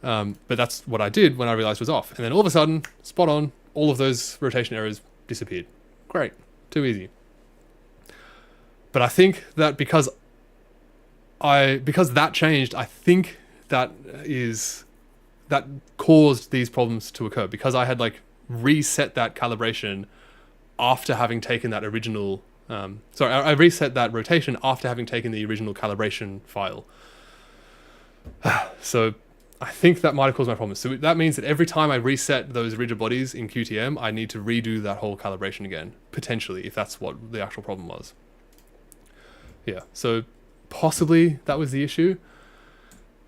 But that's what I did when I realized it was off. And then all of a sudden, spot on, all of those rotation errors disappeared. Great, too easy. But I think that because that changed, I think that caused these problems to occur, because I had like reset that calibration after having taken that original I reset that rotation after having taken the original calibration file. So I think that might have caused my problem. So that means that every time I reset those rigid bodies in QTM, I need to redo that whole calibration again, potentially, if that's what the actual problem was. Yeah, so possibly that was the issue.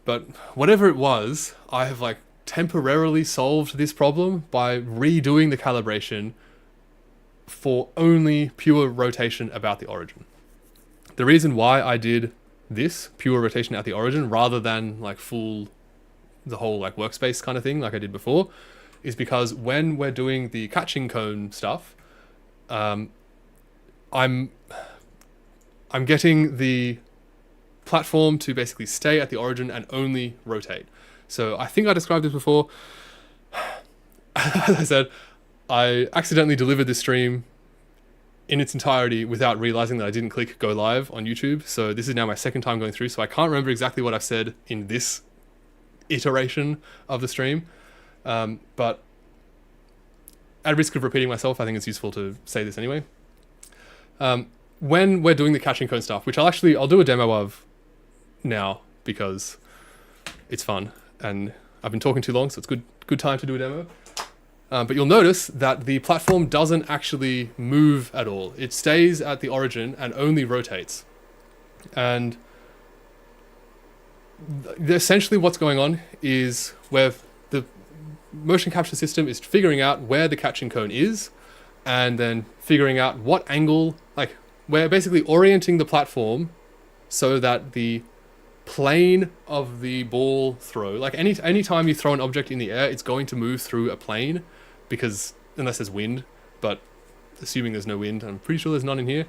But whatever it was, I have like temporarily solved this problem by redoing the calibration for only pure rotation about the origin. The reason why I did this pure rotation at the origin rather than like the whole like workspace kind of thing like I did before is because when we're doing the catching cone stuff, I'm getting the platform to basically stay at the origin and only rotate. So I think I described this before. As I said, I accidentally delivered this stream in its entirety without realizing that I didn't click go live on YouTube. So this is now my second time going through. So I can't remember exactly what I've said in this iteration of the stream. But at risk of repeating myself, I think it's useful to say this anyway. When we're doing the catching cone stuff, which I'll do a demo of now because it's fun and I've been talking too long, so it's good time to do a demo. But you'll notice that the platform doesn't actually move at all. It stays at the origin and only rotates. And essentially what's going on is where the motion capture system is figuring out where the catching cone is and then figuring out what angle, like we're basically orienting the platform so that the plane of the ball throw, like any time you throw an object in the air, it's going to move through a plane, because unless there's wind, but assuming there's no wind, I'm pretty sure there's none in here,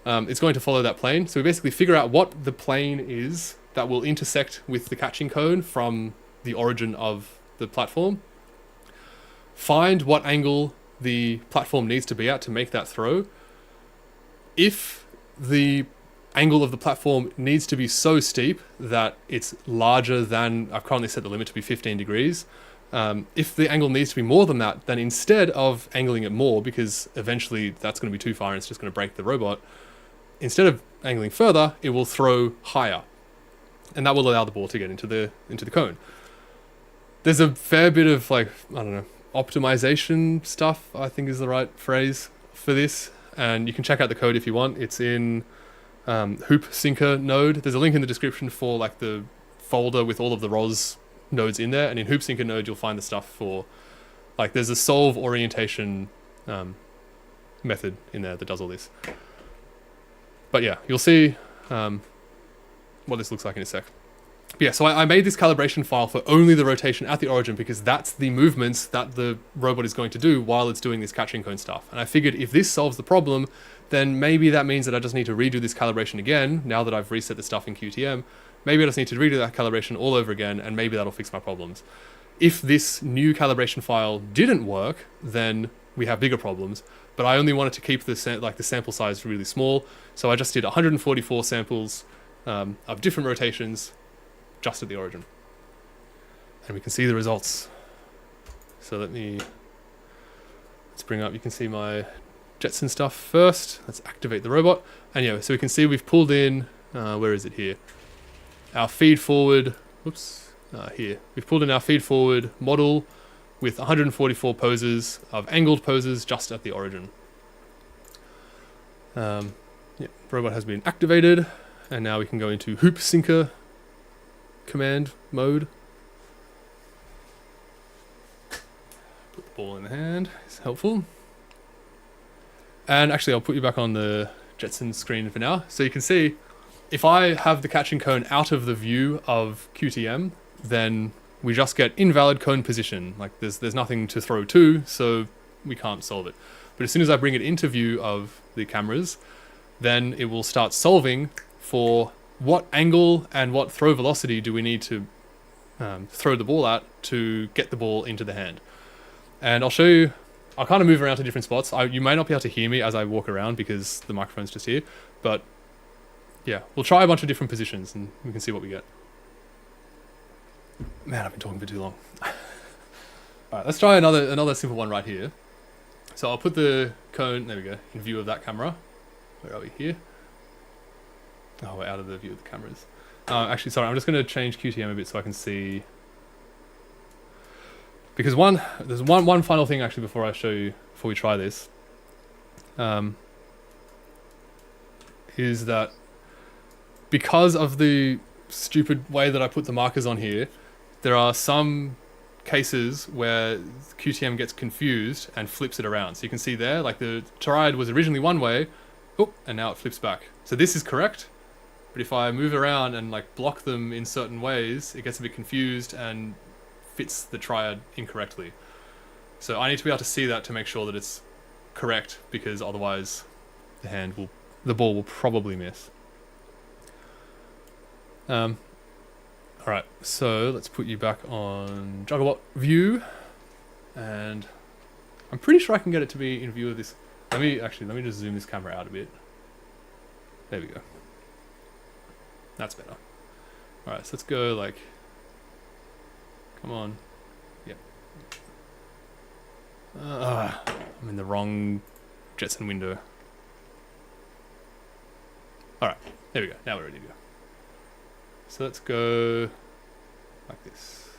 it's going to follow that plane. So we basically figure out what the plane is that will intersect with the catching cone from the origin of the platform, find what angle the platform needs to be at to make that throw. If the angle of the platform needs to be so steep that it's larger than, I've currently set the limit to be 15 degrees. If the angle needs to be more than that, then instead of angling it more, because eventually that's going to be too far and it's just going to break the robot, instead of angling further, it will throw higher. And that will allow the ball to get into the cone. There's a fair bit of optimization stuff, I think is the right phrase for this. And you can check out the code if you want. It's in Hoop Sinker node. There's a link in the description for like the folder with all of the ROS nodes in there. And in Hoop Sinker node, you'll find the stuff for like there's a solve orientation method in there that does all this. But yeah, you'll see what this looks like in a sec. But yeah, so I made this calibration file for only the rotation at the origin because that's the movements that the robot is going to do while it's doing this catching cone stuff. And I figured if this solves the problem, then maybe that means that I just need to redo this calibration again, now that I've reset the stuff in QTM. Maybe I just need to redo that calibration all over again, and maybe that'll fix my problems. If this new calibration file didn't work, then we have bigger problems. But I only wanted to keep the sample size really small, so I just did 144 samples of different rotations just at the origin. And we can see the results. So let's bring up, you can see my Jetson stuff first. Let's activate the robot. And yeah, so we can see we've pulled in, where is it here? Our feed forward, here. We've pulled in our feed forward model with 144 poses of angled poses just at the origin. Yeah, the robot has been activated, and now we can go into Hoop Sinker command mode. Put the ball in the hand, it's helpful. And actually I'll put you back on the Jetson screen for now. So you can see, if I have the catching cone out of the view of QTM, then we just get invalid cone position. Like there's nothing to throw to, so we can't solve it. But as soon as I bring it into view of the cameras, then it will start solving for what angle and what throw velocity do we need to throw the ball at to get the ball into the hand. And I'll show you, I'll kind of move around to different spots. You may not be able to hear me as I walk around because the microphone's just here, but yeah, we'll try a bunch of different positions and we can see what we get. Man, I've been talking for too long. Alright, let's try another simple one right here. So I'll put the cone, there we go, in view of that camera. Where are we here? Oh, we're out of the view of the cameras. Actually, sorry, I'm just going to change QTM a bit so I can see. Because there's one final thing actually before I show you, before we try this. Is that because of the stupid way that I put the markers on here, there are some cases where QTM gets confused and flips it around. So you can see there, like the triad was originally one way, and now it flips back. So this is correct, but if I move around and like block them in certain ways, it gets a bit confused and fits the triad incorrectly. So I need to be able to see that to make sure that it's correct, because otherwise the ball will probably miss. Alright, so let's put you back on Jugglebot view, and I'm pretty sure I can get it to be in view of this. Let me just zoom this camera out a bit. There we go. That's better. Alright, so let's go like, come on. Yep. I'm in the wrong Jetson window. Alright, there we go. Now we're ready to go. So let's go like this.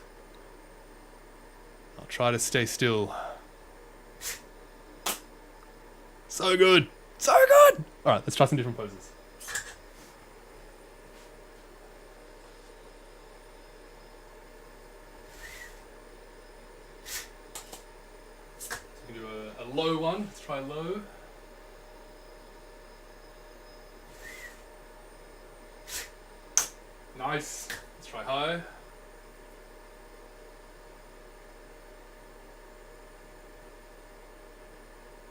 I'll try to stay still. So good! So good! Alright, let's try some different poses. So we can do a low one. Let's try low. Nice. Let's try high.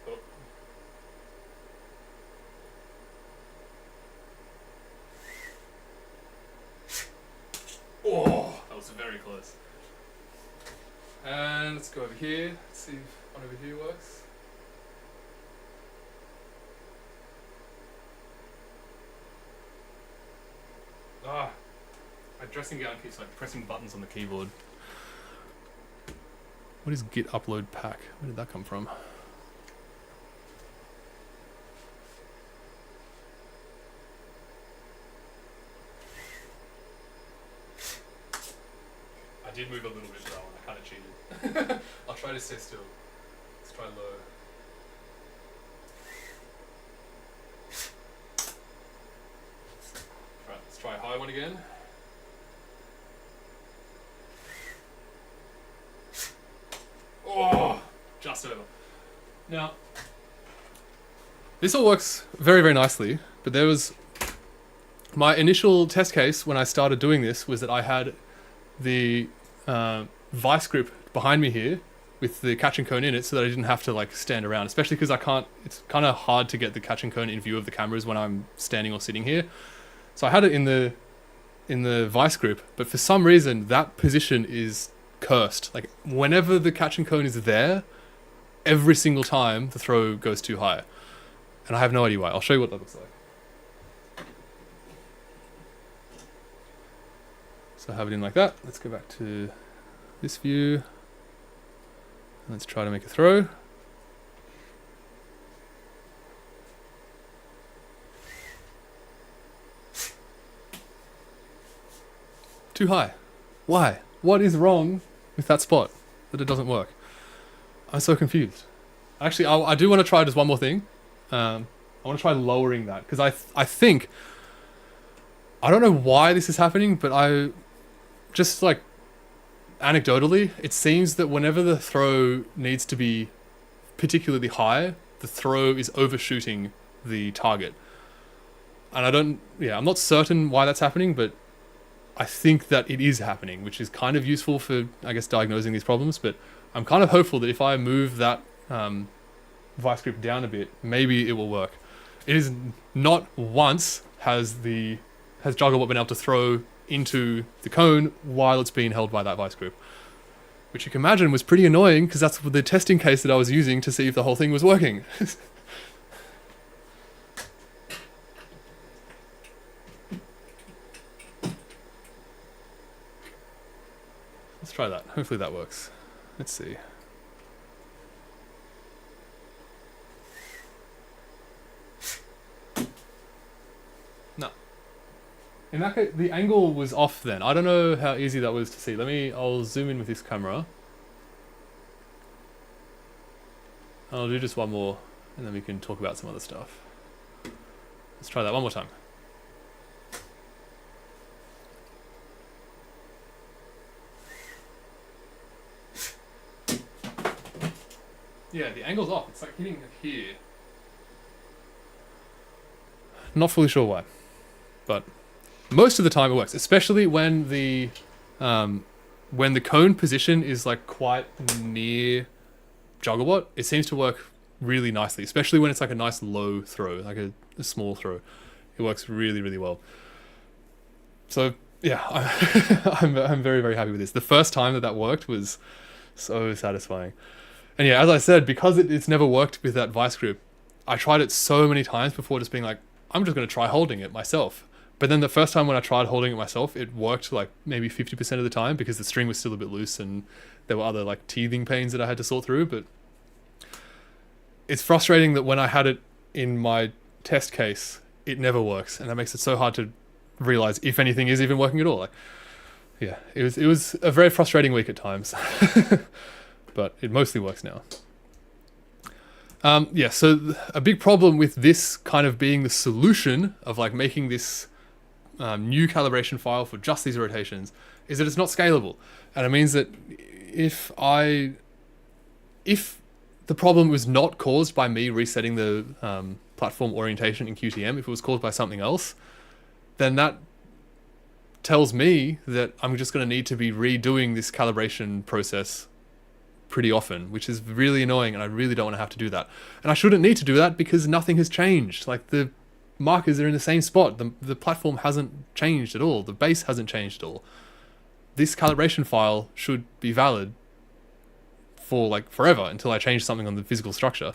Oh. Oh, that was very close. And let's go over here. Let's see if one over here works. My dressing gown keeps like pressing buttons on the keyboard. What is git upload pack? Where did that come from? I did move a little bit for that one. I kind of cheated. I'll try to stay still. Let's try low. Alright, let's try high one again. Oh, just over. Now, this all works very, very nicely, but there was my initial test case when I started doing this was that I had the vice grip behind me here with the catch and cone in it, so that I didn't have to like stand around, especially because it's kind of hard to get the catch and cone in view of the cameras when I'm standing or sitting here. So I had it in the vice grip, but for some reason that position is cursed. Like whenever the catch and cone is there, every single time the throw goes too high, and I have no idea why. I'll show you what that looks like. So I have it in like that. Let's go back to this view. Let's try to make a throw. Too high. Why? What is wrong with that spot that it doesn't work? I'm so confused. Actually, I do want to try just one more thing. I want to try lowering that, because I think, I don't know why this is happening, but I just like anecdotally, it seems that whenever the throw needs to be particularly high, the throw is overshooting the target. And I'm not certain why that's happening, but I think that it is happening, which is kind of useful for, I guess, diagnosing these problems. But I'm kind of hopeful that if I move that vice grip down a bit, maybe it will work. It is not once has Jugglebot been able to throw into the cone while it's being held by that vice grip. Which you can imagine was pretty annoying, because that's the testing case that I was using to see if the whole thing was working. Let's try that. Hopefully that works. Let's see. No. In that case, the angle was off then. I don't know how easy that was to see. I'll zoom in with this camera. I'll do just one more, and then we can talk about some other stuff. Let's try that one more time. Yeah, the angle's off. It's like hitting here. Not fully sure why, but most of the time it works, especially when the cone position is like quite near Jugglebot. It seems to work really nicely, especially when it's like a nice low throw, like a small throw. It works really, really well. So yeah, I'm very, very happy with this. The first time that worked was so satisfying. And yeah, as I said, because it's never worked with that vice grip, I tried it so many times before just being like, I'm just going to try holding it myself. But then the first time when I tried holding it myself, it worked like maybe 50% of the time, because the string was still a bit loose and there were other like teething pains that I had to sort through. But it's frustrating that when I had it in my test case, it never works. And that makes it so hard to realize if anything is even working at all. Like, yeah, it was a very frustrating week at times. But it mostly works now. Yeah, so a big problem with this kind of being the solution of like making this new calibration file for just these rotations is that it's not scalable. And it means that if the problem was not caused by me resetting the platform orientation in QTM, if it was caused by something else, then that tells me that I'm just going to need to be redoing this calibration process pretty often, which is really annoying, and I really don't want to have to do that. And I shouldn't need to do that because nothing has changed. Like, the markers are in the same spot. The platform hasn't changed at all. The base hasn't changed at all. This calibration file should be valid for like forever until I change something on the physical structure.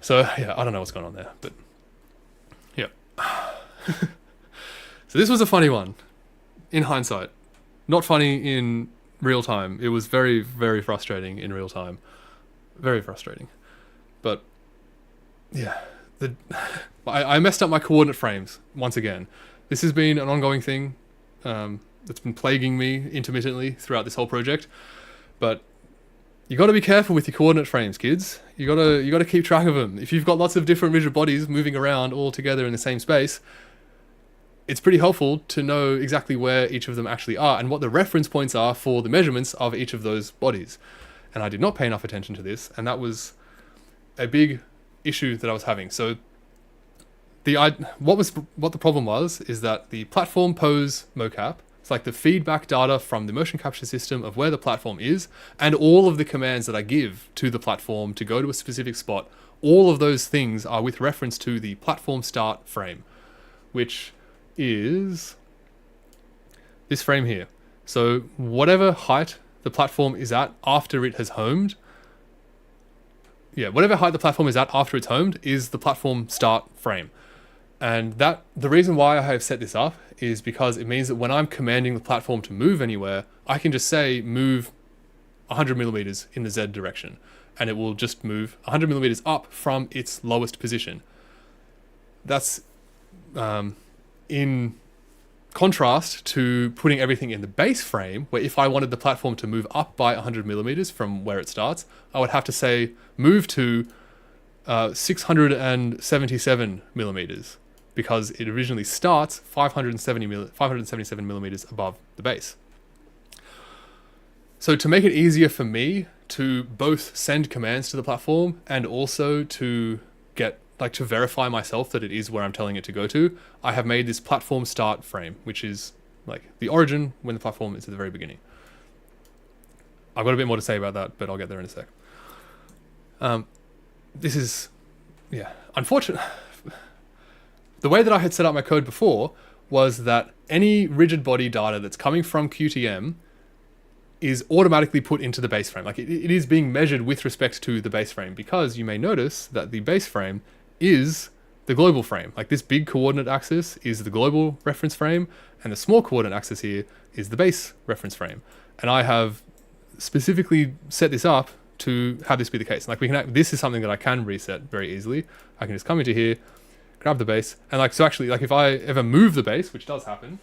So yeah, I don't know what's going on there, but yeah. So this was a funny one in hindsight. Not funny in real time. It was very, very frustrating in real time. Very frustrating. But yeah, I messed up my coordinate frames once again. This has been an ongoing thing that's been plaguing me intermittently throughout this whole project. But you got to be careful with your coordinate frames, kids. You got to keep track of them. If you've got lots of different rigid bodies moving around all together in the same space, it's pretty helpful to know exactly where each of them actually are and what the reference points are for the measurements of each of those bodies. And I did not pay enough attention to this, and that was a big issue that I was having. So what the problem was is that the platform pose mocap, it's like the feedback data from the motion capture system of where the platform is, and all of the commands that I give to the platform to go to a specific spot, all of those things are with reference to the platform start frame, which is this frame here. So whatever height the platform is at after it has homed, whatever height the platform is at after it's homed is the platform start frame. And that the reason why I have set this up is because it means that when I'm commanding the platform to move anywhere, I can just say move 100 millimeters in the Z direction, and it will just move 100 millimeters up from its lowest position. That's in contrast to putting everything in the base frame, where if I wanted the platform to move up by 100 millimeters from where it starts, I would have to say move to 677 millimeters, because it originally starts 577 millimeters above the base. So to make it easier for me to both send commands to the platform and also to to verify myself that it is where I'm telling it to go to, I have made this platform start frame, which is like the origin when the platform is at the very beginning. I've got a bit more to say about that, but I'll get there in a sec. This is, unfortunate. The way that I had set up my code before was that any rigid body data that's coming from QTM is automatically put into the base frame. Like it is being measured with respect to the base frame, because you may notice that the base frame is the global frame. Like this big coordinate axis is the global reference frame, and the small coordinate axis here is the base reference frame. And I have specifically set this up to have this be the case. Like this is something that I can reset very easily. I can just come into here, grab the base, and like, so actually, like if I ever move the base, which does happen,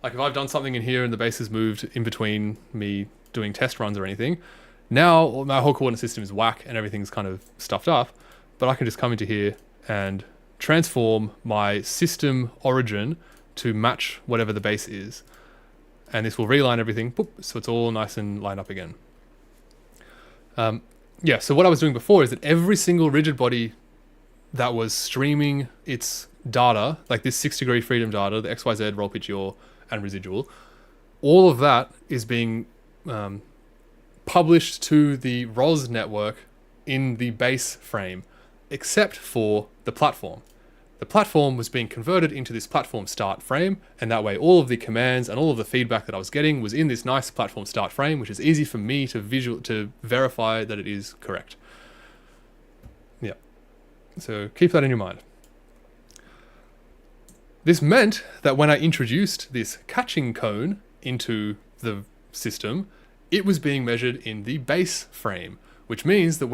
like if I've done something in here and the base has moved in between me doing test runs or anything, now my whole coordinate system is whack and everything's kind of stuffed up, but I can just come into here and transform my system origin to match whatever the base is. And this will realign everything, boop, so it's all nice and lined up again. Yeah, so what I was doing before is that every single rigid body that was streaming its data, like this 6-degree freedom data, the XYZ, roll pitch, yaw, and residual, all of that is being published to the ROS network in the base frame, except for the platform. The platform was being converted into this platform start frame, and that way all of the commands and all of the feedback that I was getting was in this nice platform start frame, which is easy for me to verify that it is correct. Yeah, so keep that in your mind. This meant that when I introduced this catching cone into the system, it was being measured in the base frame, which means that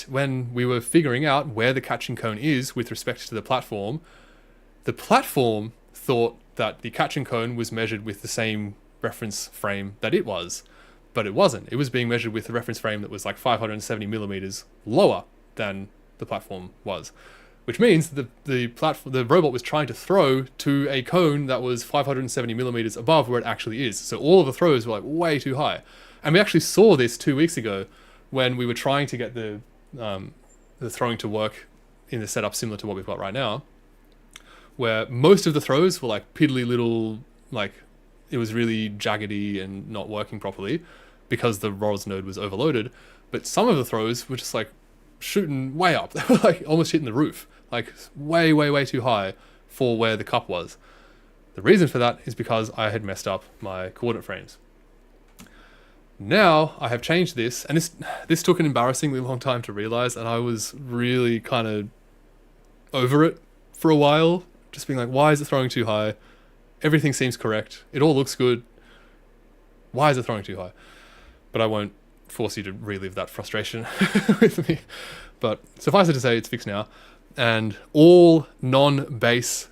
when we were figuring out where the catching cone is with respect to the platform thought that the catching cone was measured with the same reference frame that it was, but it wasn't. It was being measured with a reference frame that was like 570 millimeters lower than the platform was, which means the robot was trying to throw to a cone that was 570 millimeters above where it actually is. So all of the throws were like way too high. And we actually saw this 2 weeks ago when we were trying to get the throwing to work in the setup similar to what we've got right now, where most of the throws were like piddly little, like it was really jaggedy and not working properly because the ROS node was overloaded. But some of the throws were just like shooting way up. They were like almost hitting the roof, like way, way, way too high for where the cup was. The reason for that is because I had messed up my coordinate frames. Now I have changed this, and this took an embarrassingly long time to realize, and I was really kind of over it for a while, just being like, why is it throwing too high? Everything seems correct. It all looks good. Why is it throwing too high? But I won't force you to relive that frustration with me. But suffice it to say, it's fixed now, and all non-base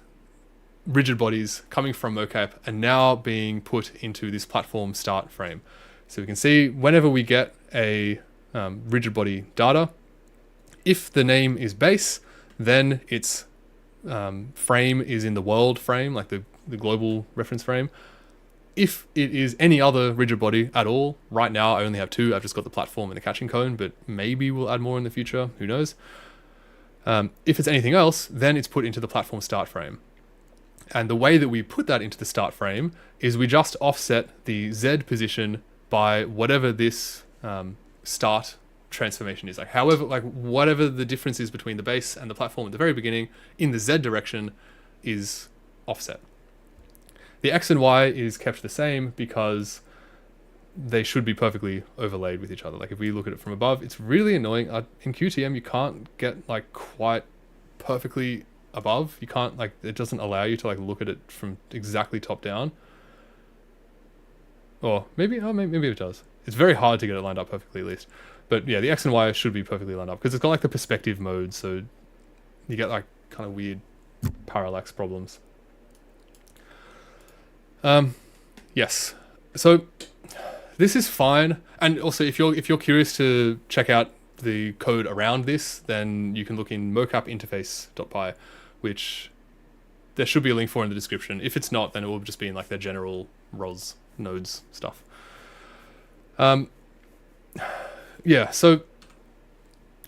rigid bodies coming from mocap are now being put into this platform start frame. So we can see whenever we get a rigid body data, if the name is base, then its frame is in the world frame, like the global reference frame. If it is any other rigid body at all, right now I only have 2. I've just got the platform and the catching cone, but maybe we'll add more in the future, who knows. If it's anything else, then it's put into the platform start frame. And the way that we put that into the start frame is we just offset the Z position by whatever this start transformation is. Like however, like whatever the difference is between the base and the platform at the very beginning in the Z direction is offset. The X and Y is kept the same because they should be perfectly overlaid with each other. Like if we look at it from above, it's really annoying. In QTM, you can't get like quite perfectly above. You can't, like, it doesn't allow you to like look at it from exactly top down. Or maybe it does. It's very hard to get it lined up perfectly, at least. But yeah, the X and Y should be perfectly lined up because it's got like the perspective mode, so you get like kind of weird parallax problems. Yes. So this is fine. And also, if you're curious to check out the code around this, then you can look in mocapinterface.py, which there should be a link for in the description. If it's not, then it will just be in like their general ROS nodes stuff. Yeah, so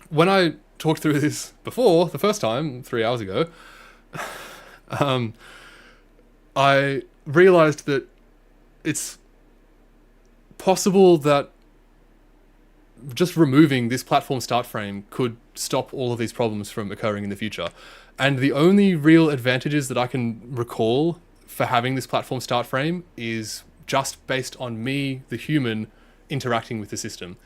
when I talked through this before, the first time, 3 hours ago, I realized that it's possible that just removing this platform start frame could stop all of these problems from occurring in the future. And the only real advantages that I can recall for having this platform start frame is just based on me, the human, interacting with the system.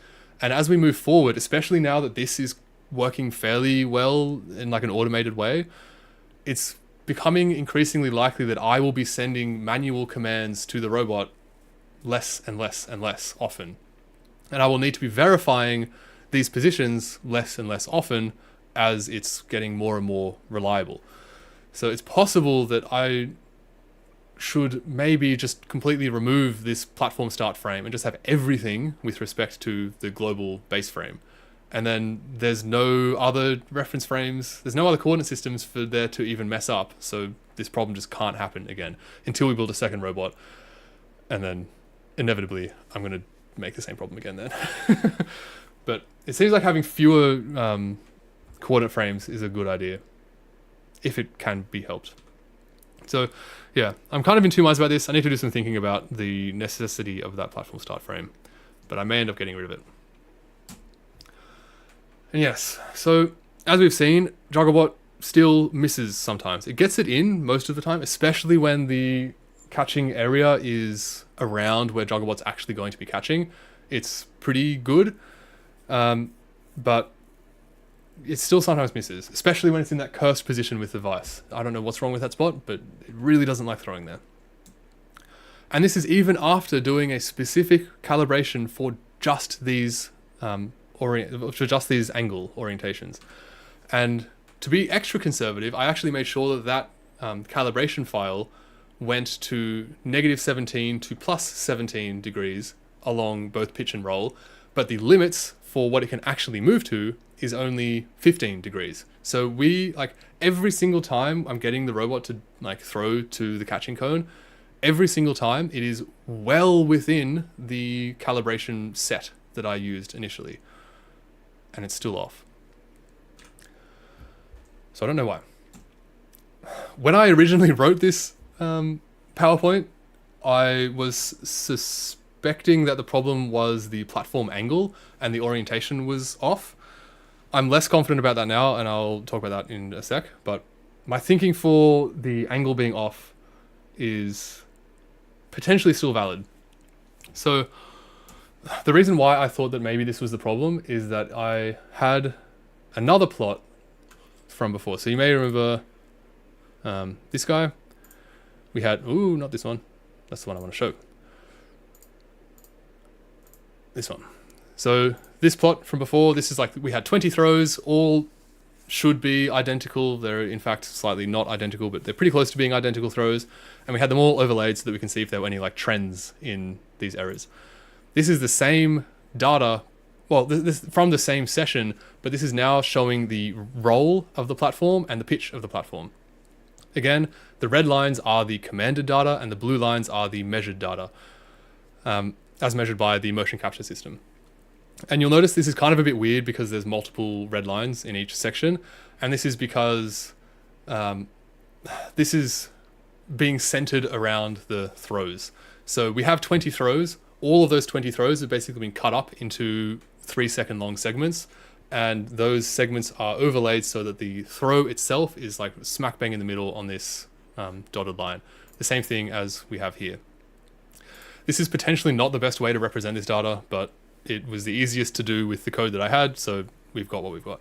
And as we move forward, especially now that this is working fairly well in like an automated way, it's becoming increasingly likely that I will be sending manual commands to the robot less and less and less often. And I will need to be verifying these positions less and less often as it's getting more and more reliable. So it's possible that I should maybe just completely remove this platform start frame and just have everything with respect to the global base frame. And then there's no other reference frames, there's no other coordinate systems for there to even mess up. So this problem just can't happen again until we build a second robot. And then inevitably, I'm going to make the same problem again then. But it seems like having fewer coordinate frames is a good idea, if it can be helped. So yeah, I'm kind of in two minds about this. I need to do some thinking about the necessity of that platform start frame, but I may end up getting rid of it. And yes, so as we've seen, Jugglebot still misses sometimes. It gets it in most of the time, especially when the catching area is around where Jugglebot's actually going to be catching. It's pretty good, but it still sometimes misses, especially when it's in that cursed position with the vice. I don't know what's wrong with that spot, but it really doesn't like throwing there. And this is even after doing a specific calibration for just these angle orientations. And to be extra conservative, I actually made sure that that calibration file went to -17 to +17 degrees along both pitch and roll, but the limits for what it can actually move to is only 15 degrees. So we, like, every single time I'm getting the robot to like throw to the catching cone, every single time it is well within the calibration set that I used initially, and it's still off. So I don't know why. When I originally wrote this PowerPoint, I was suspecting that the problem was the platform angle and the orientation was off. I'm less confident about that now, and I'll talk about that in a sec, but my thinking for the angle being off is potentially still valid. So the reason why I thought that maybe this was the problem is that I had another plot from before. So you may remember this guy. We had, ooh, not this one. That's the one I want to show. This one. So this plot from before, this is like, we had 20 throws, all should be identical. They're in fact slightly not identical, but they're pretty close to being identical throws. And we had them all overlaid so that we can see if there were any like trends in these errors. This is the same data, well, this from the same session, but this is now showing the roll of the platform and the pitch of the platform. Again, the red lines are the commanded data and the blue lines are the measured data, as measured by the motion capture system. And you'll notice this is kind of a bit weird because there's multiple red lines in each section. And this is because this is being centered around the throws. So we have 20 throws. All of those 20 throws have basically been cut up into 3-second long segments. And those segments are overlaid so that the throw itself is like smack bang in the middle on this dotted line. The same thing as we have here. This is potentially not the best way to represent this data, but it was the easiest to do with the code that I had, so we've got what we've got.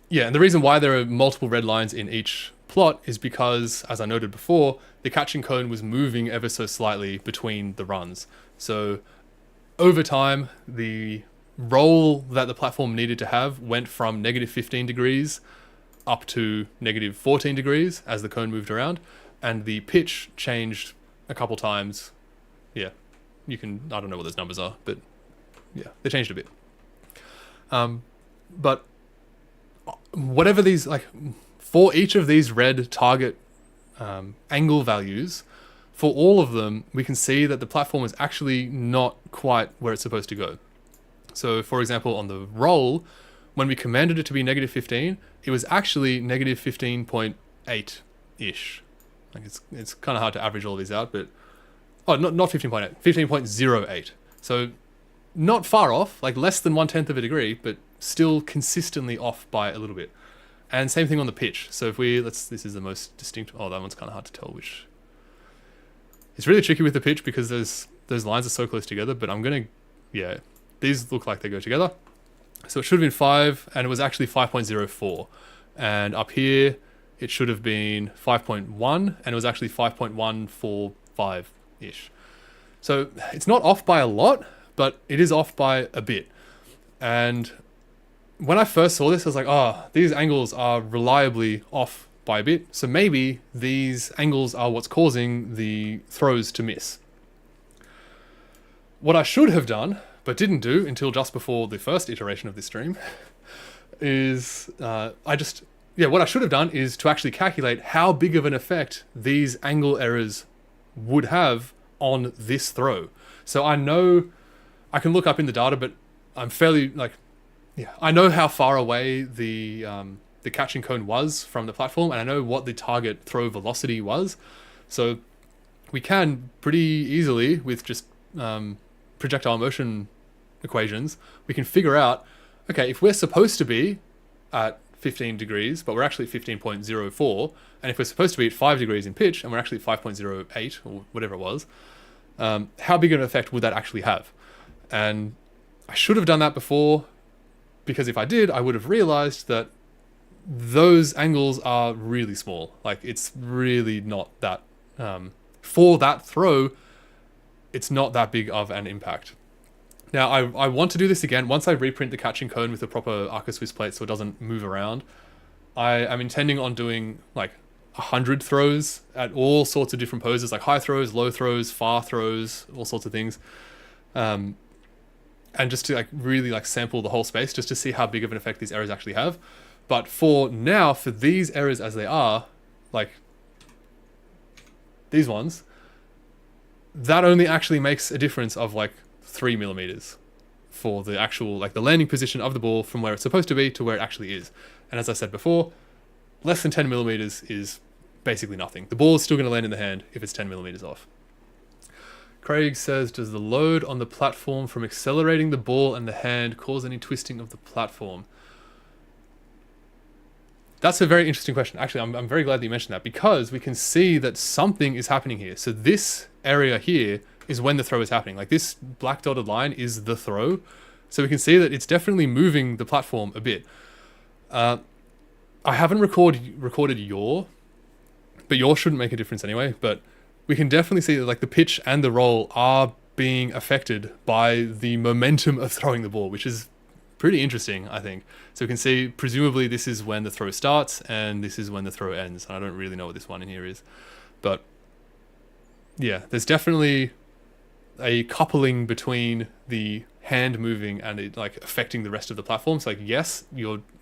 Yeah, and the reason why there are multiple red lines in each plot is because, as I noted before, the catching cone was moving ever so slightly between the runs. So over time, the roll that the platform needed to have went from -15 degrees up to -14 degrees as the cone moved around, and the pitch changed a couple times. Yeah, you can, I don't know what those numbers are, but yeah, they changed a bit. But whatever these, like, for each of these red target angle values, for all of them, we can see that the platform is actually not quite where it's supposed to go. So for example, on the roll, when we commanded it to be -15, it was actually -15.8-ish. Like it's kind of hard to average all these out, but Oh, not 15.8, 15.08. So not far off, like less than 1/10 of a degree, but still consistently off by a little bit. And same thing on the pitch. So if we, this is the most distinct, oh, that one's kind of hard to tell which. It's really tricky with the pitch because those lines are so close together, but I'm going to, yeah, these look like they go together. So it should have been 5, and it was actually 5.04. And up here, it should have been 5.1, and it was actually 5.145-ish. So it's not off by a lot, but it is off by a bit. And when I first saw this, I was like, oh, these angles are reliably off by a bit. So maybe these angles are what's causing the throws to miss. What I should have done, but didn't do until just before the first iteration of this stream, is what I should have done is to actually calculate how big of an effect these angle errors would have on this throw. So I know I can look up in the data, but I'm fairly I know how far away the catching cone was from the platform, and I know what the target throw velocity was. So we can pretty easily, with just projectile motion equations, we can figure out, okay, if we're supposed to be at 15 degrees, but we're actually at 15.04, and if we're supposed to be at 5 degrees in pitch, and we're actually at 5.08, or whatever it was, how big of an effect would that actually have? And I should have done that before, because if I did, I would have realized that those angles are really small. Like, it's really not that, for that throw, it's not that big of an impact. Now, I want to do this again. Once I reprint the catching cone with the proper Arca Swiss plate so it doesn't move around, I am intending on doing like 100 throws at all sorts of different poses, like high throws, low throws, far throws, all sorts of things. And just to like really like sample the whole space, just to see how big of an effect these errors actually have. But for now, for these errors as they are, like these ones, that only actually makes a difference of like 3 millimeters for the actual, like the landing position of the ball from where it's supposed to be to where it actually is. And as I said before, less than 10 millimeters is basically nothing. The ball is still going to land in the hand if it's 10 millimeters off. Craig says, does the load on the platform from accelerating the ball and the hand cause any twisting of the platform? That's a very interesting question. Actually, I'm very glad that you mentioned that, because we can see that something is happening here. So this area here is when the throw is happening. Like this black dotted line is the throw. So we can see that it's definitely moving the platform a bit. I haven't recorded yaw, but yaw shouldn't make a difference anyway. But we can definitely see that like the pitch and the roll are being affected by the momentum of throwing the ball, which is pretty interesting, I think. So we can see, presumably this is when the throw starts and this is when the throw ends. And I don't really know what this one in here is, but yeah, there's definitely a coupling between the hand moving and it like affecting the rest of the platform. So like, yes,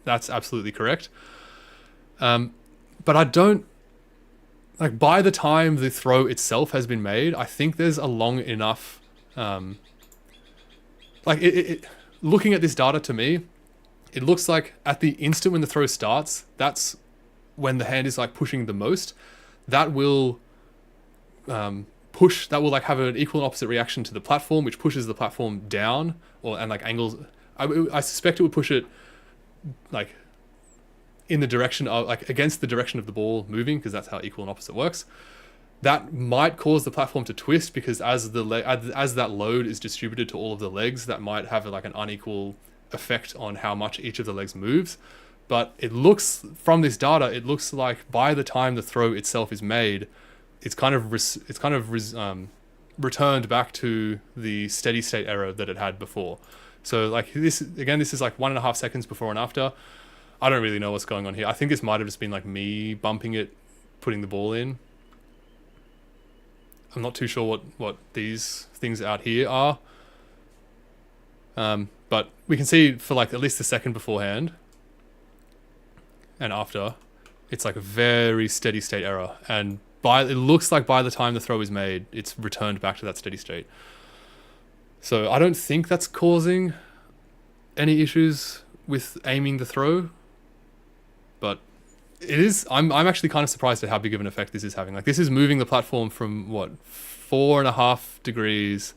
that's absolutely correct. But I don't, like, by the time the throw itself has been made, I think there's a long enough, looking at this data, to me, it looks like at the instant when the throw starts, that's when the hand is like pushing the most. That will push, that will like have an equal and opposite reaction to the platform, which pushes the platform down, and like angles. I suspect it would push it like in the direction of, like against the direction of the ball moving, because that's how equal and opposite works. That might cause the platform to twist, because as that load is distributed to all of the legs, that might have like an unequal effect on how much each of the legs moves. But it looks, from this data, it looks like by the time the throw itself is made, it's kind of returned back to the steady state error that it had before. So like this, again, this is like 1.5 seconds before and after. I don't really know what's going on here. I think this might have just been like me bumping it, putting the ball in. I'm not too sure what these things out here are. But we can see for like at least the second beforehand and after, it's like a very steady state error. And it looks like by the time the throw is made, it's returned back to that steady state. So I don't think that's causing any issues with aiming the throw. But It is. I'm actually kind of surprised at how big of an effect this is having. Like, this is moving the platform from what, 4.5 degrees.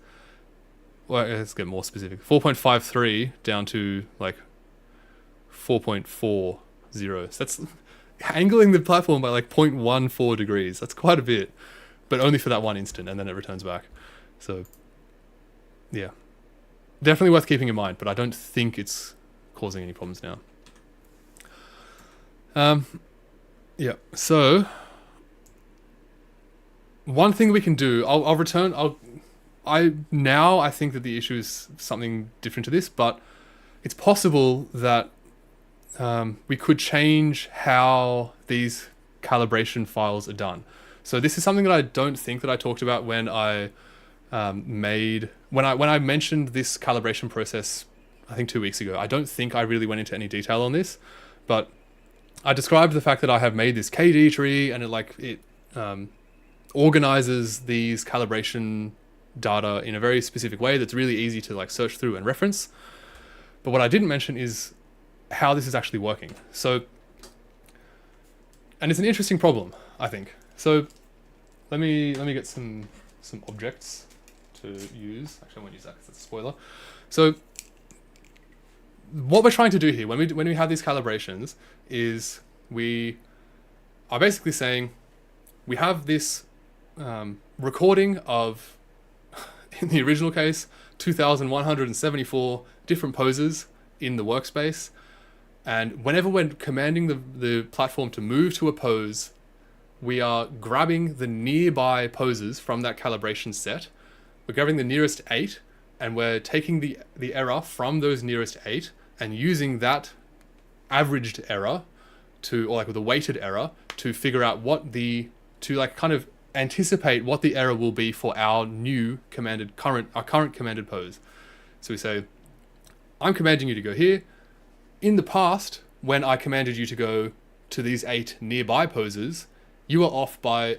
Well, let's get more specific. 4.53 down to like 4.40. So that's angling the platform by like 0.14 degrees. That's quite a bit, but only for that one instant, and then it returns back. So, yeah, definitely worth keeping in mind. But I don't think it's causing any problems now. Yeah, so one thing we can do, I'll return, I think that the issue is something different to this, but it's possible that we could change how these calibration files are done. So this is something that I don't think that I talked about when I when I mentioned this calibration process, I think 2 weeks ago. I don't think I really went into any detail on this, but I described the fact that I have made this KD tree, and it organizes these calibration data in a very specific way that's really easy to like search through and reference. But what I didn't mention is how this is actually working. So, and it's an interesting problem, I think. So let me get some objects to use. Actually, I won't use that because that's a spoiler. So what we're trying to do here when we have these calibrations is we are basically saying we have this recording of, in the original case, 2,174 different poses in the workspace, and whenever we're commanding the platform to move to a pose, we are grabbing the nearby poses from that calibration set. We're grabbing the nearest 8, and we're taking the error from those nearest 8 and using that averaged error or like the weighted error to figure out kind of anticipate what the error will be for our current commanded pose. So we say, I'm commanding you to go here. In the past, when I commanded you to go to these 8 nearby poses, you are off by,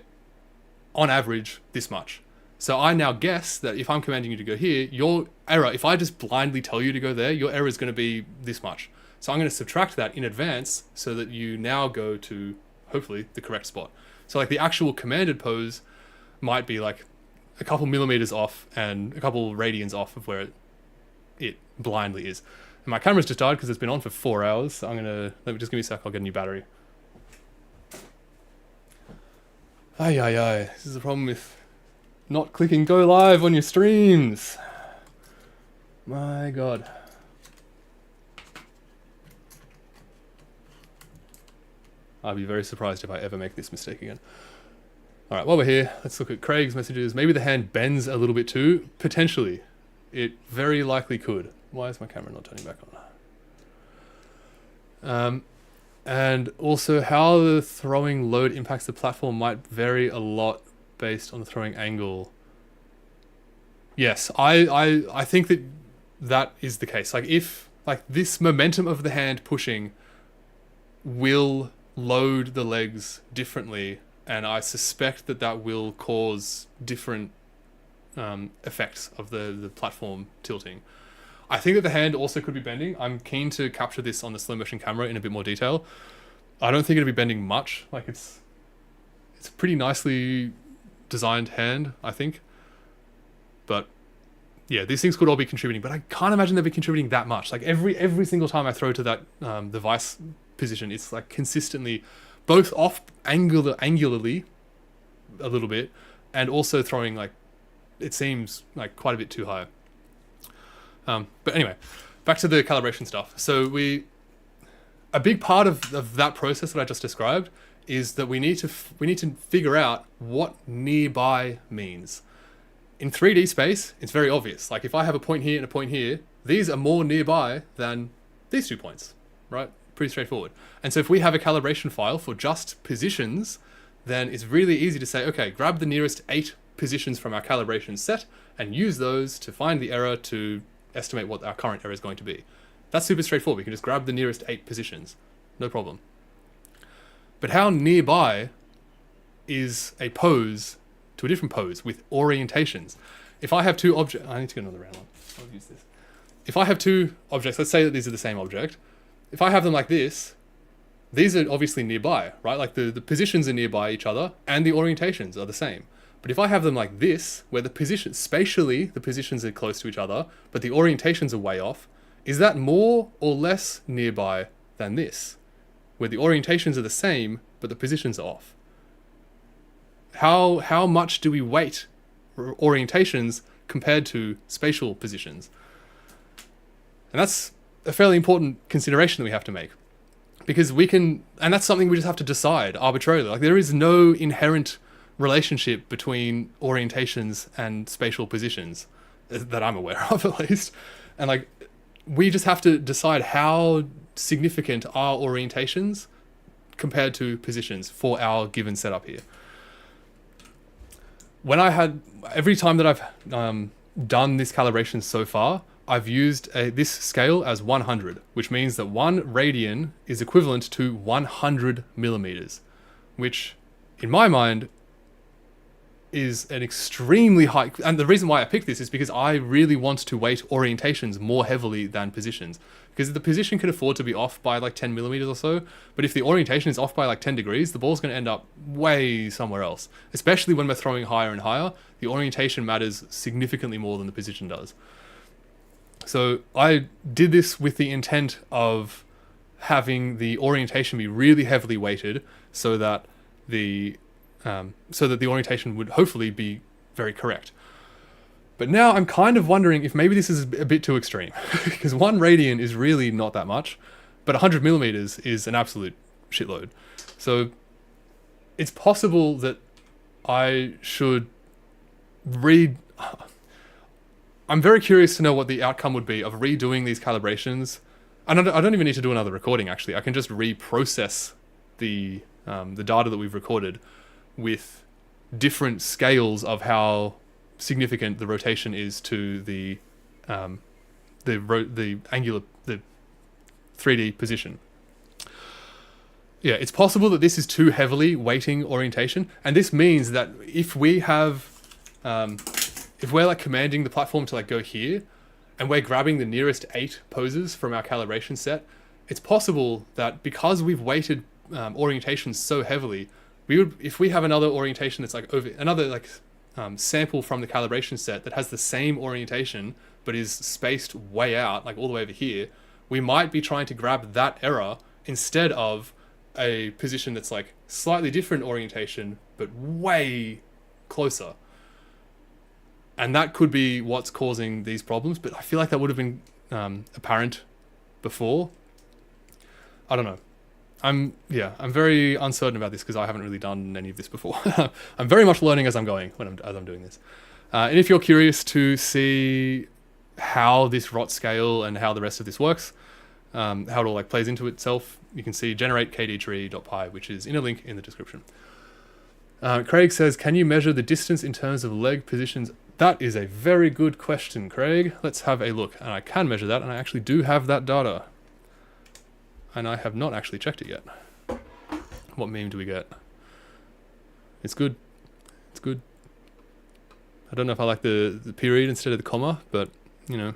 on average, this much. So I now guess that if I'm commanding you to go here, your error, if I just blindly tell you to go there, your error is going to be this much. So I'm going to subtract that in advance so that you now go to, hopefully, the correct spot. So like the actual commanded pose might be like a couple millimeters off and a couple radians off of where it blindly is. And my camera's just died because it's been on for 4 hours. So just give me a sec, I'll get a new battery. This is the problem with not clicking go live on your streams. My God. I'd be very surprised if I ever make this mistake again. All right, while we're here, let's look at Craig's messages. Maybe the hand bends a little bit too. Potentially. It very likely could. Why is my camera not turning back on? And also how the throwing load impacts the platform might vary a lot based on the throwing angle. Yes, I think that is the case. Like if this momentum of the hand pushing will load the legs differently, and I suspect that will cause different effects of the platform tilting. I think that the hand also could be bending. I'm keen to capture this on the slow motion camera in a bit more detail. I don't think it'll be bending much. Like it's a pretty nicely designed hand, I think. But yeah, these things could all be contributing, but I can't imagine they'd be contributing that much. Like every single time I throw to that the vice position, it's like consistently both off angularly a little bit, and also throwing like, it seems like quite a bit too high. But anyway, back to the calibration stuff. So a big part of that process that I just described is that we need to figure out what nearby means. In 3D space, it's very obvious. Like if I have a point here and a point here, these are more nearby than these 2 points, right? Pretty straightforward. And so if we have a calibration file for just positions, then it's really easy to say, okay, grab the nearest 8 positions from our calibration set and use those to find the error to estimate what our current error is going to be. That's super straightforward. We can just grab the nearest 8 positions. No problem. But how nearby is a pose to a different pose with orientations? If I have 2 objects... I need to get another round one. I'll use this. If I have 2 objects, let's say that these are the same object. If I have them like this, these are obviously nearby, right? Like the positions are nearby each other and the orientations are the same. But if I have them like this, where the positions, spatially, the positions are close to each other, but the orientations are way off, is that more or less nearby than this, where the orientations are the same, but the positions are off? How much do we weight orientations compared to spatial positions? And that's a fairly important consideration that we have to make. Because we can, and that's something we just have to decide arbitrarily. Like there is no inherent relationship between orientations and spatial positions that I'm aware of, at least. And like, we just have to decide how significant are orientations compared to positions for our given setup here. Every time that I've done this calibration so far, I've used this scale as 100, which means that 1 radian is equivalent to 100 millimeters, which in my mind is an extremely high, and the reason why I picked this is because I really want to weight orientations more heavily than positions, because the position can afford to be off by like 10 millimeters or so, but if the orientation is off by like 10 degrees, the ball's going to end up way somewhere else, especially when we're throwing higher and higher. The orientation matters significantly more than the position does. So I did this with the intent of having the orientation be really heavily weighted so that the orientation would hopefully be very correct. But now I'm kind of wondering if maybe this is a bit too extreme, because 1 radian is really not that much, but 100 millimeters is an absolute shitload. So it's possible that I should I'm very curious to know what the outcome would be of redoing these calibrations. And I don't even need to do another recording, actually. I can just reprocess the data that we've recorded with different scales of how significant the rotation is to the 3D position. Yeah, it's possible that this is too heavily weighting orientation, and this means that if we have if we're like commanding the platform to like go here, and we're grabbing the nearest 8 poses from our calibration set, it's possible that because we've weighted orientations so heavily, if we have another orientation that's like sample from the calibration set that has the same orientation but is spaced way out, like all the way over here, we might be trying to grab that error instead of a position that's like slightly different orientation but way closer. And that could be what's causing these problems, but I feel like that would have been apparent before. I don't know. I'm very uncertain about this because I haven't really done any of this before. I'm very much learning as I'm going as I'm doing this. And if you're curious to see how this ROT scale and how the rest of this works, how it all like plays into itself, you can see generate_kdtree.py, which is in a link in the description. Craig says, can you measure the distance in terms of leg positions? That is a very good question, Craig. Let's have a look. And I can measure that, and I actually do have that data. And I have not actually checked it yet. What meme do we get? It's good. It's good. I don't know if I like the period instead of the comma, but, you know,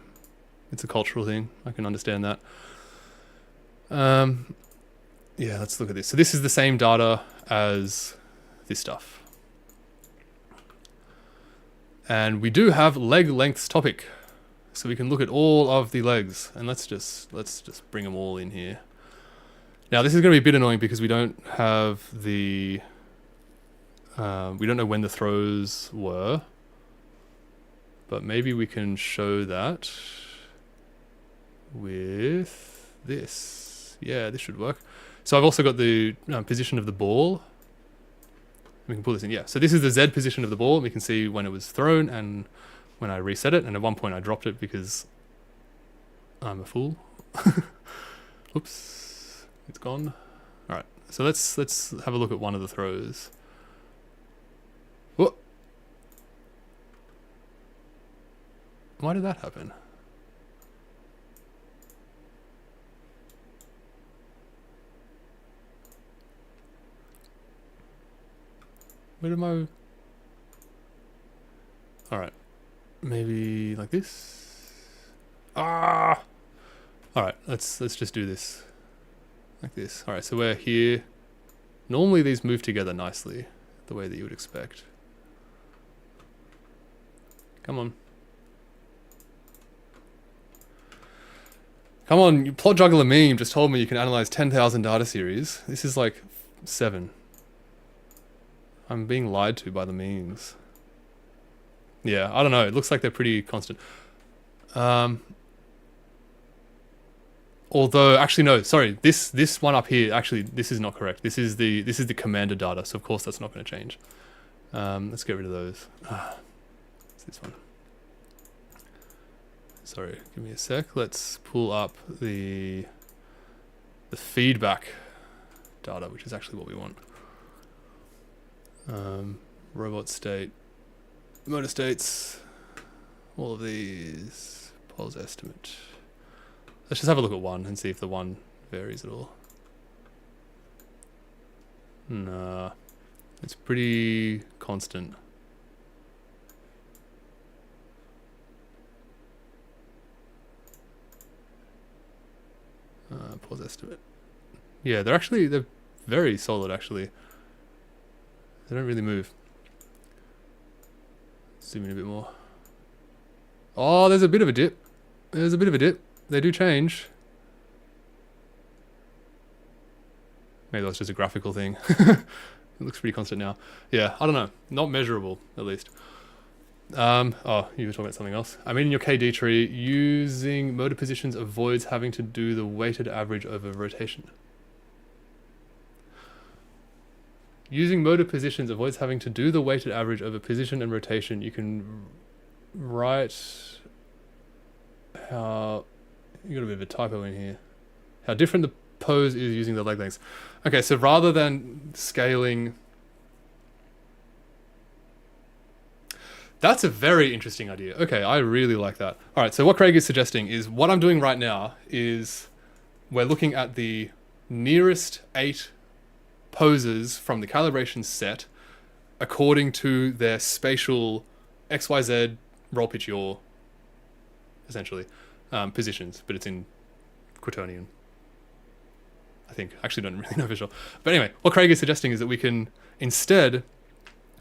it's a cultural thing. I can understand that. Yeah, let's look at this. So this is the same data as this stuff. And we do have leg lengths topic. So we can look at all of the legs, and let's just bring them all in here. Now this is going to be a bit annoying because we don't have the we don't know when the throws were, but maybe we can show that with this. Yeah, this should work. So I've also got the position of the ball. We can pull this in, yeah. So this is the Z position of the ball. We can see when it was thrown and when I reset it. And at one point I dropped it because I'm a fool. Oops, it's gone. All right, so let's have a look at one of the throws. Whoa. Why did that happen? Where am I? All right, maybe like this. Ah! All right, let's just do this. like this. All right, so we're here. Normally these move together nicely, the way that you would expect. Come on. Come on, you plot juggler meme just told me you can analyze 10,000 data series. This is like 7. I'm being lied to by the memes. Yeah, I don't know. It looks like they're pretty constant. Although, actually no, sorry. This one up here, actually, this is not correct. This is the commander data, so of course that's not going to change. Let's get rid of those. It's this one. Sorry, give me a sec. Let's pull up the feedback data, which is actually what we want. Robot state, motor states, all of these, pulse estimate. Let's just have a look at one and see if the one varies at all. Nah, it's pretty constant. Pause estimate. Yeah, they're very solid actually. They don't really move. Zoom in a bit more. Oh, there's a bit of a dip. There's a bit of a dip. They do change. Maybe that's just a graphical thing. It looks pretty constant now. Yeah, I don't know. Not measurable, at least. Oh, you were talking about something else. I mean, in your KD tree, using motor positions avoids having to do the weighted average over rotation. Using motor positions avoids having to do the weighted average over position and rotation. You can write how... You got a bit of a typo in here. How different the pose is using the leg lengths. Okay, so rather than scaling... That's a very interesting idea. Okay, I really like that. All right, so what Craig is suggesting is what I'm doing right now is we're looking at the nearest 8 poses from the calibration set according to their spatial XYZ roll pitch yaw, essentially, positions, but it's in quaternion, I think. Actually don't really know for sure. But anyway, what Craig is suggesting is that we can instead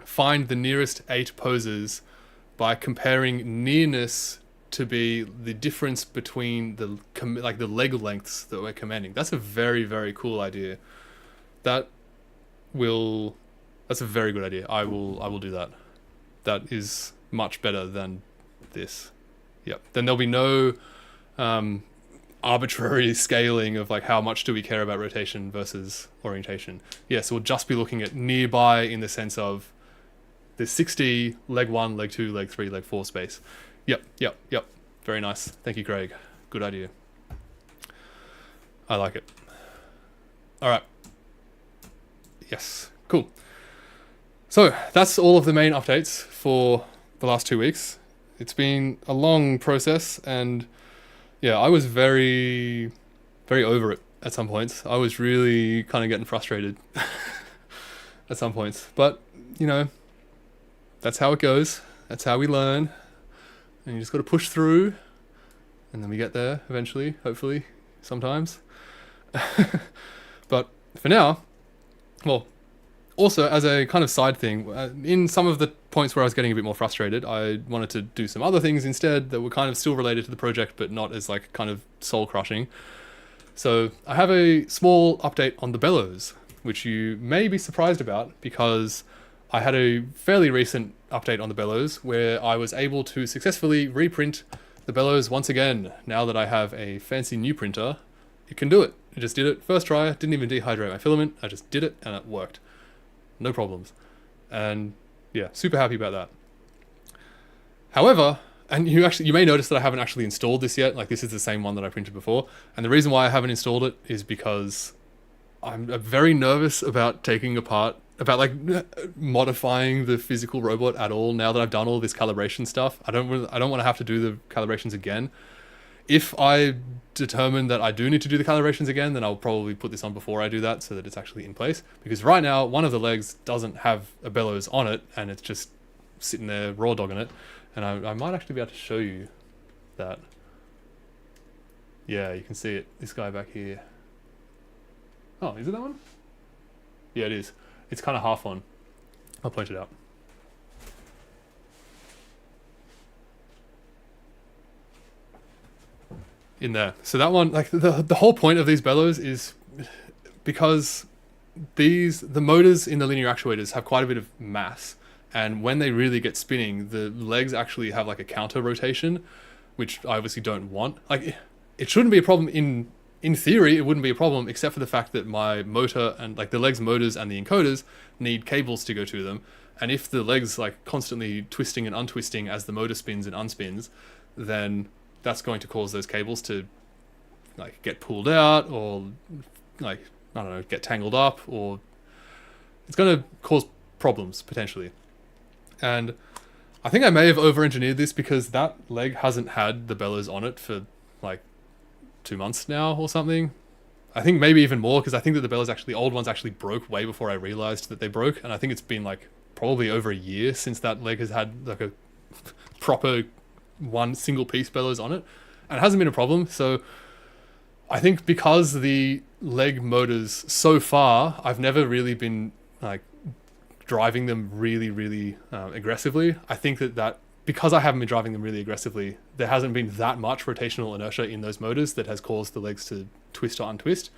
find the nearest 8 poses by comparing nearness to be the difference between the leg lengths that we're commanding. That's a very, very cool idea. That's a very good idea. I will do that. That is much better than this. Yep. Then there'll be no arbitrary scaling of like how much do we care about rotation versus orientation. Yeah, so we'll just be looking at nearby in the sense of the 60, leg 1, leg 2, leg 3, leg 4 space. Yep. Very nice. Thank you, Craig. Good idea. I like it. All right. Yes, cool. So that's all of the main updates for the last 2 weeks. It's been a long process, and yeah, I was very, very over it at some points. I was really kind of getting frustrated at some points, but you know, that's how it goes. That's how we learn, and you just got to push through, and then we get there eventually, hopefully, sometimes. But for now, well, also as a kind of side thing, in some of the points where I was getting a bit more frustrated, I wanted to do some other things instead that were kind of still related to the project, but not as like kind of soul crushing. So I have a small update on the Bellows, which you may be surprised about because I had a fairly recent update on the Bellows where I was able to successfully reprint the Bellows once again. Now that I have a fancy new printer, it can do it. I just did it first try, didn't even dehydrate my filament, I just did it and it worked. No problems. And yeah, super happy about that. However, and you may notice that I haven't actually installed this yet, like this is the same one that I printed before, and the reason why I haven't installed it is because I'm very nervous about taking apart, about like modifying the physical robot at all now that I've done all this calibration stuff. I don't want to have to do the calibrations again. If I determine that I do need to do the calibrations again, then I'll probably put this on before I do that so that it's actually in place. Because right now, one of the legs doesn't have a Bellows on it, and it's just sitting there raw dogging it. And I might actually be able to show you that. Yeah, you can see it. This guy back here. Oh, is it that one? Yeah, it is. It's kind of half on. I'll point it out. In there. So that one, like the whole point of these bellows is because the motors in the linear actuators have quite a bit of mass, and when they really get spinning, the legs actually have like a counter rotation, which I obviously don't want. Like, it shouldn't be a problem in theory. It wouldn't be a problem except for the fact that my motor and like the legs motors and the encoders need cables to go to them, and if the legs like constantly twisting and untwisting as the motor spins and unspins, then that's going to cause those cables to like get pulled out, or like, I don't know, get tangled up, or it's going to cause problems potentially. And I think I may have over-engineered this because that leg hasn't had the bellows on it for like 2 months now or something. I think maybe even more, because I think that the bellows actually, old ones actually broke way before I realized that they broke, and I think it's been like probably over a year since that leg has had like a proper one single piece bellows on it, and it hasn't been a problem. So I think because the leg motors so far, I've never really been like driving them really aggressively. I think that because I haven't been driving them really aggressively, there hasn't been that much rotational inertia in those motors that has caused the legs to twist or untwist.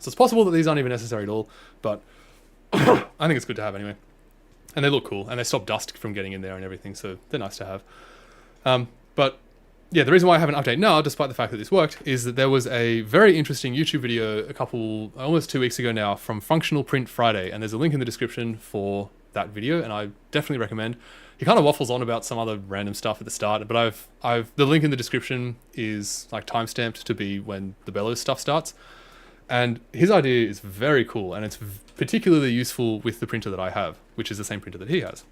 So it's possible that these aren't even necessary at all, but I think it's good to have anyway. And they look cool, and they stop dust from getting in there and everything, so they're nice to have. But yeah, the reason why I have an update now, despite the fact that this worked, is that there was a very interesting YouTube video almost 2 weeks ago now, from Functional Print Friday, and there's a link in the description for that video, and I definitely recommend. He kind of waffles on about some other random stuff at the start, but the link in the description is like timestamped to be when the Bellows stuff starts, and his idea is very cool, and it's particularly useful with the printer that I have, which is the same printer that he has.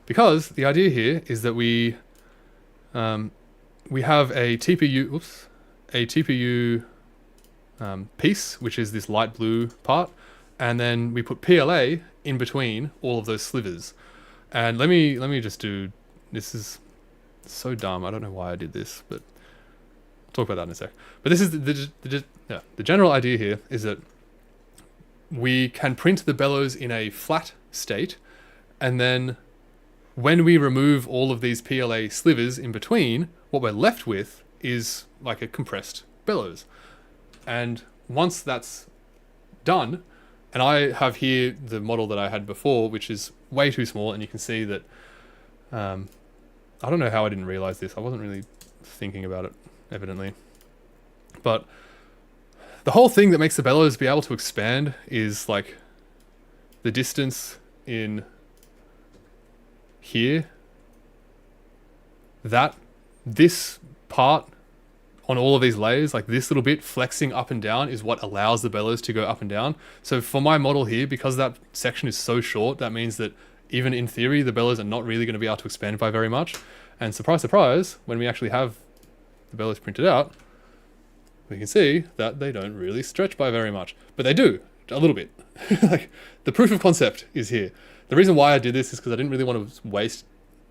Because the idea here is that we have a TPU piece, which is this light blue part, and then we put PLA in between all of those slivers. And let me just do, this is so dumb, I don't know why I did this, but I'll talk about that in a sec. But this is the general idea here is that we can print the bellows in a flat state, and then when we remove all of these PLA slivers in between, what we're left with is like a compressed bellows. And once that's done, and I have here the model that I had before, which is way too small, and you can see that, I don't know how I didn't realize this. I wasn't really thinking about it, evidently. But the whole thing that makes the bellows be able to expand is like the distance in here, this part on all of these layers, like this little bit flexing up and down, is what allows the bellows to go up and down. So for my model here, because that section is so short, that means that even in theory, the bellows are not really going to be able to expand by very much. And surprise, surprise, when we actually have the bellows printed out, we can see that they don't really stretch by very much, but they do a little bit. Like, the proof of concept is here. The reason why I did this is because I didn't really want to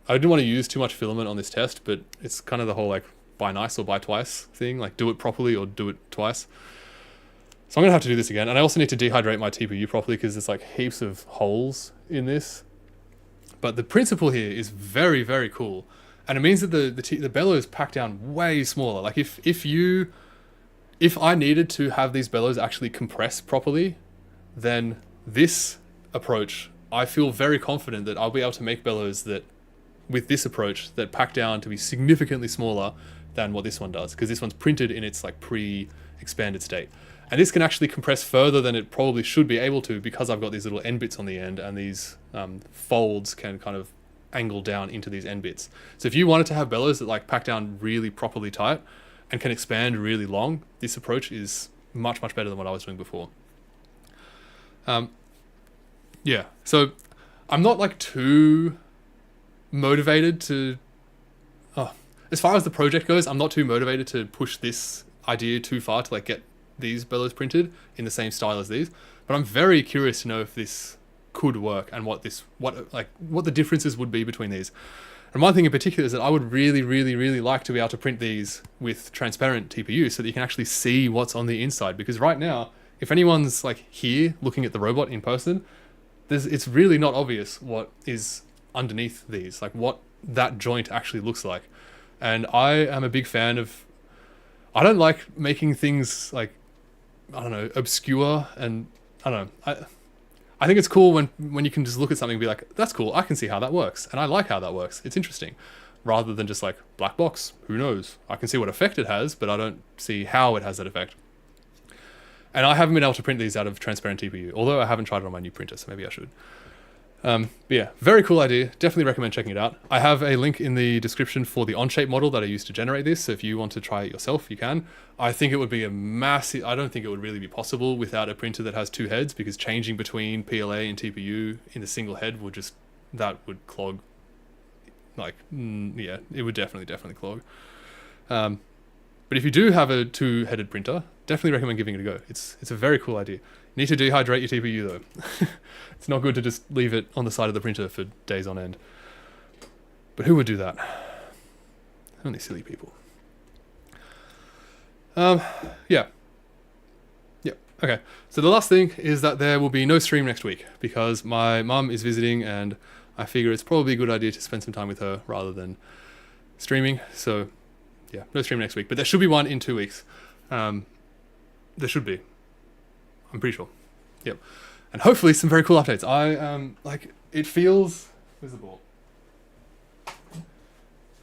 I didn't want to use too much filament on this test, but it's kind of the whole like buy nice or buy twice thing, like do it properly or do it twice. So I'm gonna have to do this again, and I also need to dehydrate my TPU properly because there's like heaps of holes in this. But the principle here is very cool, and it means that the bellows pack down way smaller. Like if I needed to have these bellows actually compress properly, then this approach, I feel very confident that I'll be able to make bellows that, with this approach, that pack down to be significantly smaller than what this one does, because this one's printed in its like pre-expanded state. And this can actually compress further than it probably should be able to, because I've got these little end bits on the end, and these folds can kind of angle down into these end bits. So if you wanted to have bellows that like pack down really properly tight and can expand really long, this approach is much better than what I was doing before. Yeah, so I'm not like too motivated to, as far as the project goes, I'm not too motivated to push this idea too far to like get these bellows printed in the same style as these, but I'm very curious to know if this could work and what the differences would be between these. And one thing in particular is that I would really, really, really like to be able to print these with transparent TPU so that you can actually see what's on the inside. Because right now, if anyone's like here looking at the robot in person, it's really not obvious what is underneath these, like what that joint actually looks like. And I am a big fan of, I don't like making things like, I don't know, obscure, and I don't know. I think it's cool when you can just look at something and be like, that's cool, I can see how that works, and I like how that works. It's interesting. Rather than just like, black box, who knows? I can see what effect it has, but I don't see how it has that effect. And I haven't been able to print these out of transparent TPU, although I haven't tried it on my new printer, so maybe I should. But yeah, very cool idea. Definitely recommend checking it out. I have a link in the description for the Onshape model that I used to generate this, so if you want to try it yourself, you can. I think it would be a massive... I don't think it would really be possible without a printer that has two heads, because changing between PLA and TPU in a single head would just... that would clog. Like, yeah, it would definitely clog. But if you do have a two-headed printer, definitely recommend giving it a go. It's a very cool idea. You need to dehydrate your TPU though. It's not good to just leave it on the side of the printer for days on end. But who would do that? Only silly people. Yeah. Okay. So the last thing is that there will be no stream next week because my mum is visiting and I figure it's probably a good idea to spend some time with her rather than streaming. So yeah, no stream next week, but there should be one in 2 weeks. There should be. I'm pretty sure. Yep. And hopefully some very cool updates. Like, it feels... Where's the ball?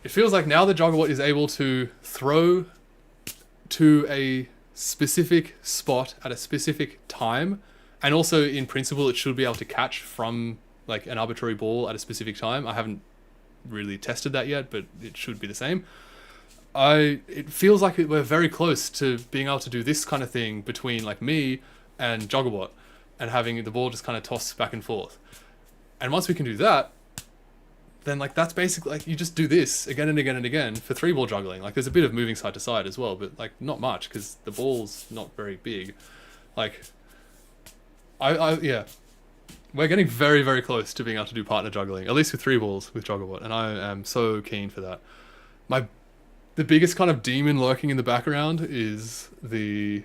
It feels like now the Jugglebot is able to throw to a specific spot at a specific time. And also, in principle, it should be able to catch from, like, an arbitrary ball at a specific time. I haven't really tested that yet, but it should be the same. It feels like we're very close to being able to do this kind of thing between, like, me and Jugglebot, and having the ball just kind of toss back and forth. And once we can do that, then like that's basically like you just do this again and again and again for 3-ball juggling. Like there's a bit of moving side to side as well, but like not much because the ball's not very big. Like yeah, we're getting very, very close to being able to do partner juggling, at least with 3 balls with Jugglebot, and I am so keen for that. The biggest kind of demon lurking in the background is the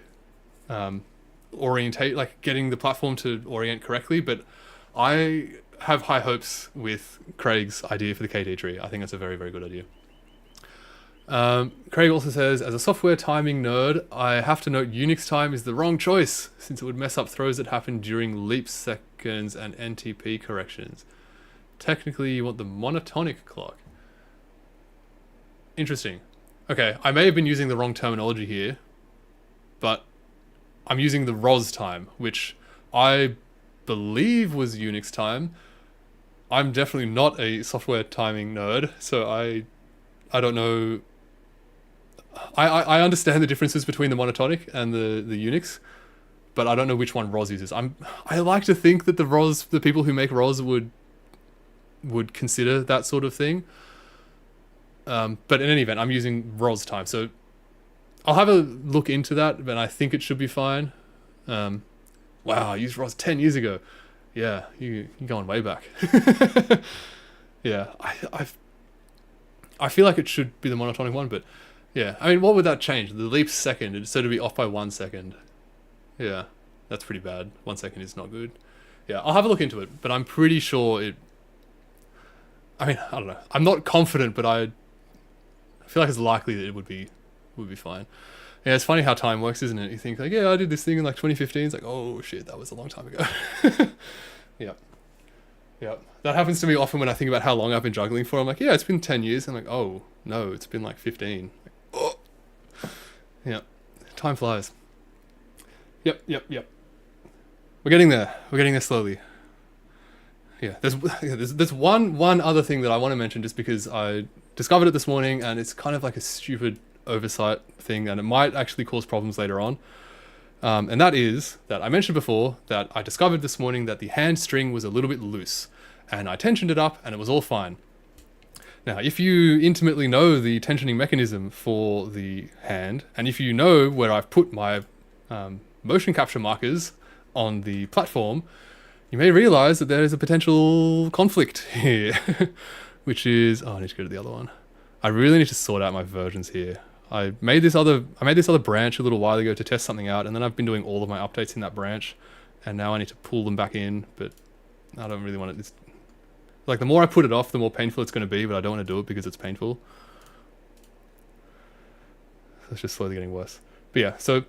orientate, like getting the platform to orient correctly, but I have high hopes with Craig's idea for the KD tree. I think that's a very, very good idea. Craig also says, as a software timing nerd, I have to note Unix time is the wrong choice since it would mess up throws that happen during leap seconds and NTP corrections. Technically, you want the monotonic clock. Interesting. Okay, I may have been using the wrong terminology here, but I'm using the ROS time, which I believe was Unix time. I'm definitely not a software timing nerd, so I don't know. I understand the differences between the monotonic and the Unix, but I don't know which one ROS uses. I like to think that the people who make ROS would consider that sort of thing. But in any event, I'm using ROS time, so I'll have a look into that, but I think it should be fine. Wow, I used ROS 10 years ago. Yeah, you're going way back. Yeah, I feel like it should be the monotonic one, but yeah. I mean, what would that change? The leap second, it's said to be off by 1 second. Yeah, that's pretty bad. 1 second is not good. Yeah, I'll have a look into it, but I'm pretty sure it... I mean, I don't know. I'm not confident, but I feel like it's likely that it would be fine. Yeah, it's funny how time works, isn't it? You think like, yeah, I did this thing in like 2015. It's like, oh shit, that was a long time ago. Yeah. That happens to me often when I think about how long I've been juggling for. I'm like, yeah, it's been 10 years. I'm like, oh no, it's been like 15. Like, oh. Yeah, time flies. Yep. We're getting there slowly. Yeah, there's one other thing that I want to mention just because I discovered it this morning and it's kind of like a stupid oversight thing and it might actually cause problems later on. And that is that I mentioned before that I discovered this morning that the hand string was a little bit loose and I tensioned it up and it was all fine. Now, if you intimately know the tensioning mechanism for the hand and if you know where I've put my motion capture markers on the platform, you may realize that there is a potential conflict here. which is, oh, I need to go to the other one. I really need to sort out my versions here. I made this other branch a little while ago to test something out, and then I've been doing all of my updates in that branch, and now I need to pull them back in, but I don't really want it. It's, like, the more I put it off, the more painful it's going to be, but I don't want to do it because it's painful. So it's just slowly getting worse. But yeah, so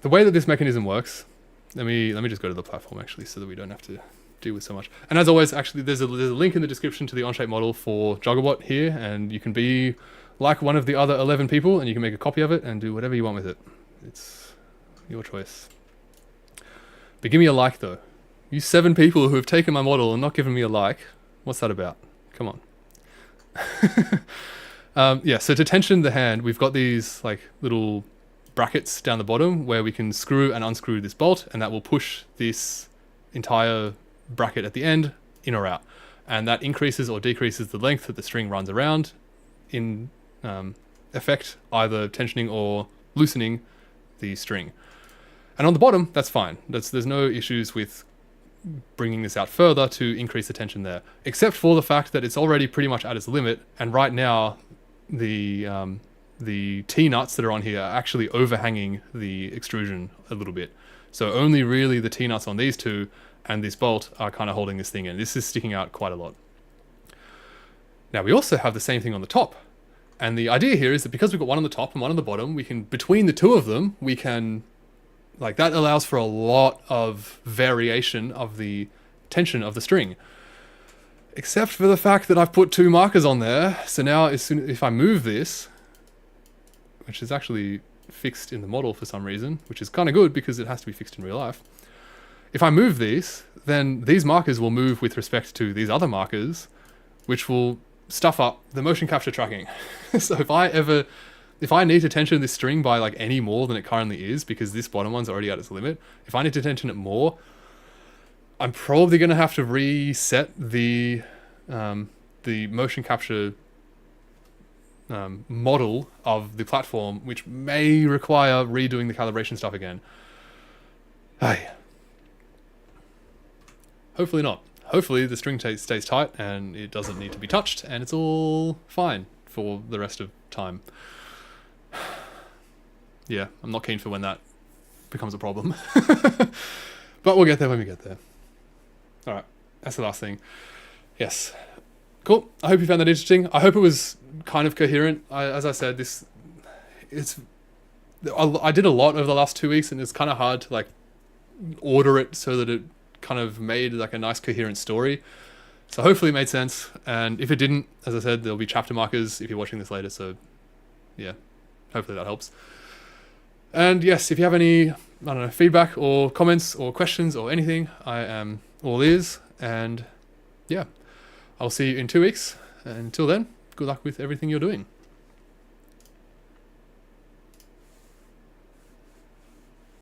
the way that this mechanism works, let me just go to the platform actually, so that we don't have to deal with so much. And as always, actually, there's a link in the description to the Onshape model for Jugglebot here, and you can be like one of the other 11 people, and you can make a copy of it and do whatever you want with it. It's your choice. But give me a like though. You 7 people who have taken my model and not given me a like, what's that about? Come on. Yeah, so to tension the hand, we've got these like little brackets down the bottom where we can screw and unscrew this bolt, and that will push this entire bracket at the end in or out, and that increases or decreases the length that the string runs around, in effect either tensioning or loosening the string. And on the bottom, that's fine. There's no issues with bringing this out further to increase the tension there, except for the fact that it's already pretty much at its limit, and right now the T-nuts that are on here are actually overhanging the extrusion a little bit. So only really the T-nuts on these two and this bolt are kind of holding this thing in. This is sticking out quite a lot. Now we also have the same thing on the top. And the idea here is that because we've got one on the top and one on the bottom, we can, between the two of them, we can, like, that allows for a lot of variation of the tension of the string. Except for the fact that I've put 2 markers on there. So now if I move this, which is actually fixed in the model for some reason, which is kind of good because it has to be fixed in real life. If I move these, then these markers will move with respect to these other markers, which will stuff up the motion capture tracking. So if I need to tension this string by like any more than it currently is, because this bottom one's already at its limit, if I need to tension it more, I'm probably going to have to reset the motion capture model of the platform, which may require redoing the calibration stuff again. Ay. Hopefully not. Hopefully the string stays tight and it doesn't need to be touched and it's all fine for the rest of time. Yeah, I'm not keen for when that becomes a problem. But we'll get there when we get there. Alright, that's the last thing. Yes. Cool. I hope you found that interesting. I hope it was kind of coherent. As I said, I did a lot over the last 2 weeks, and it's kind of hard to like order it so that it kind of made like a nice coherent story. So hopefully it made sense. And if it didn't, as I said, there'll be chapter markers if you're watching this later. So yeah, hopefully that helps. And yes, if you have any, I don't know, feedback or comments or questions or anything, I am all ears. And yeah, I'll see you in 2 weeks. And until then, good luck with everything you're doing.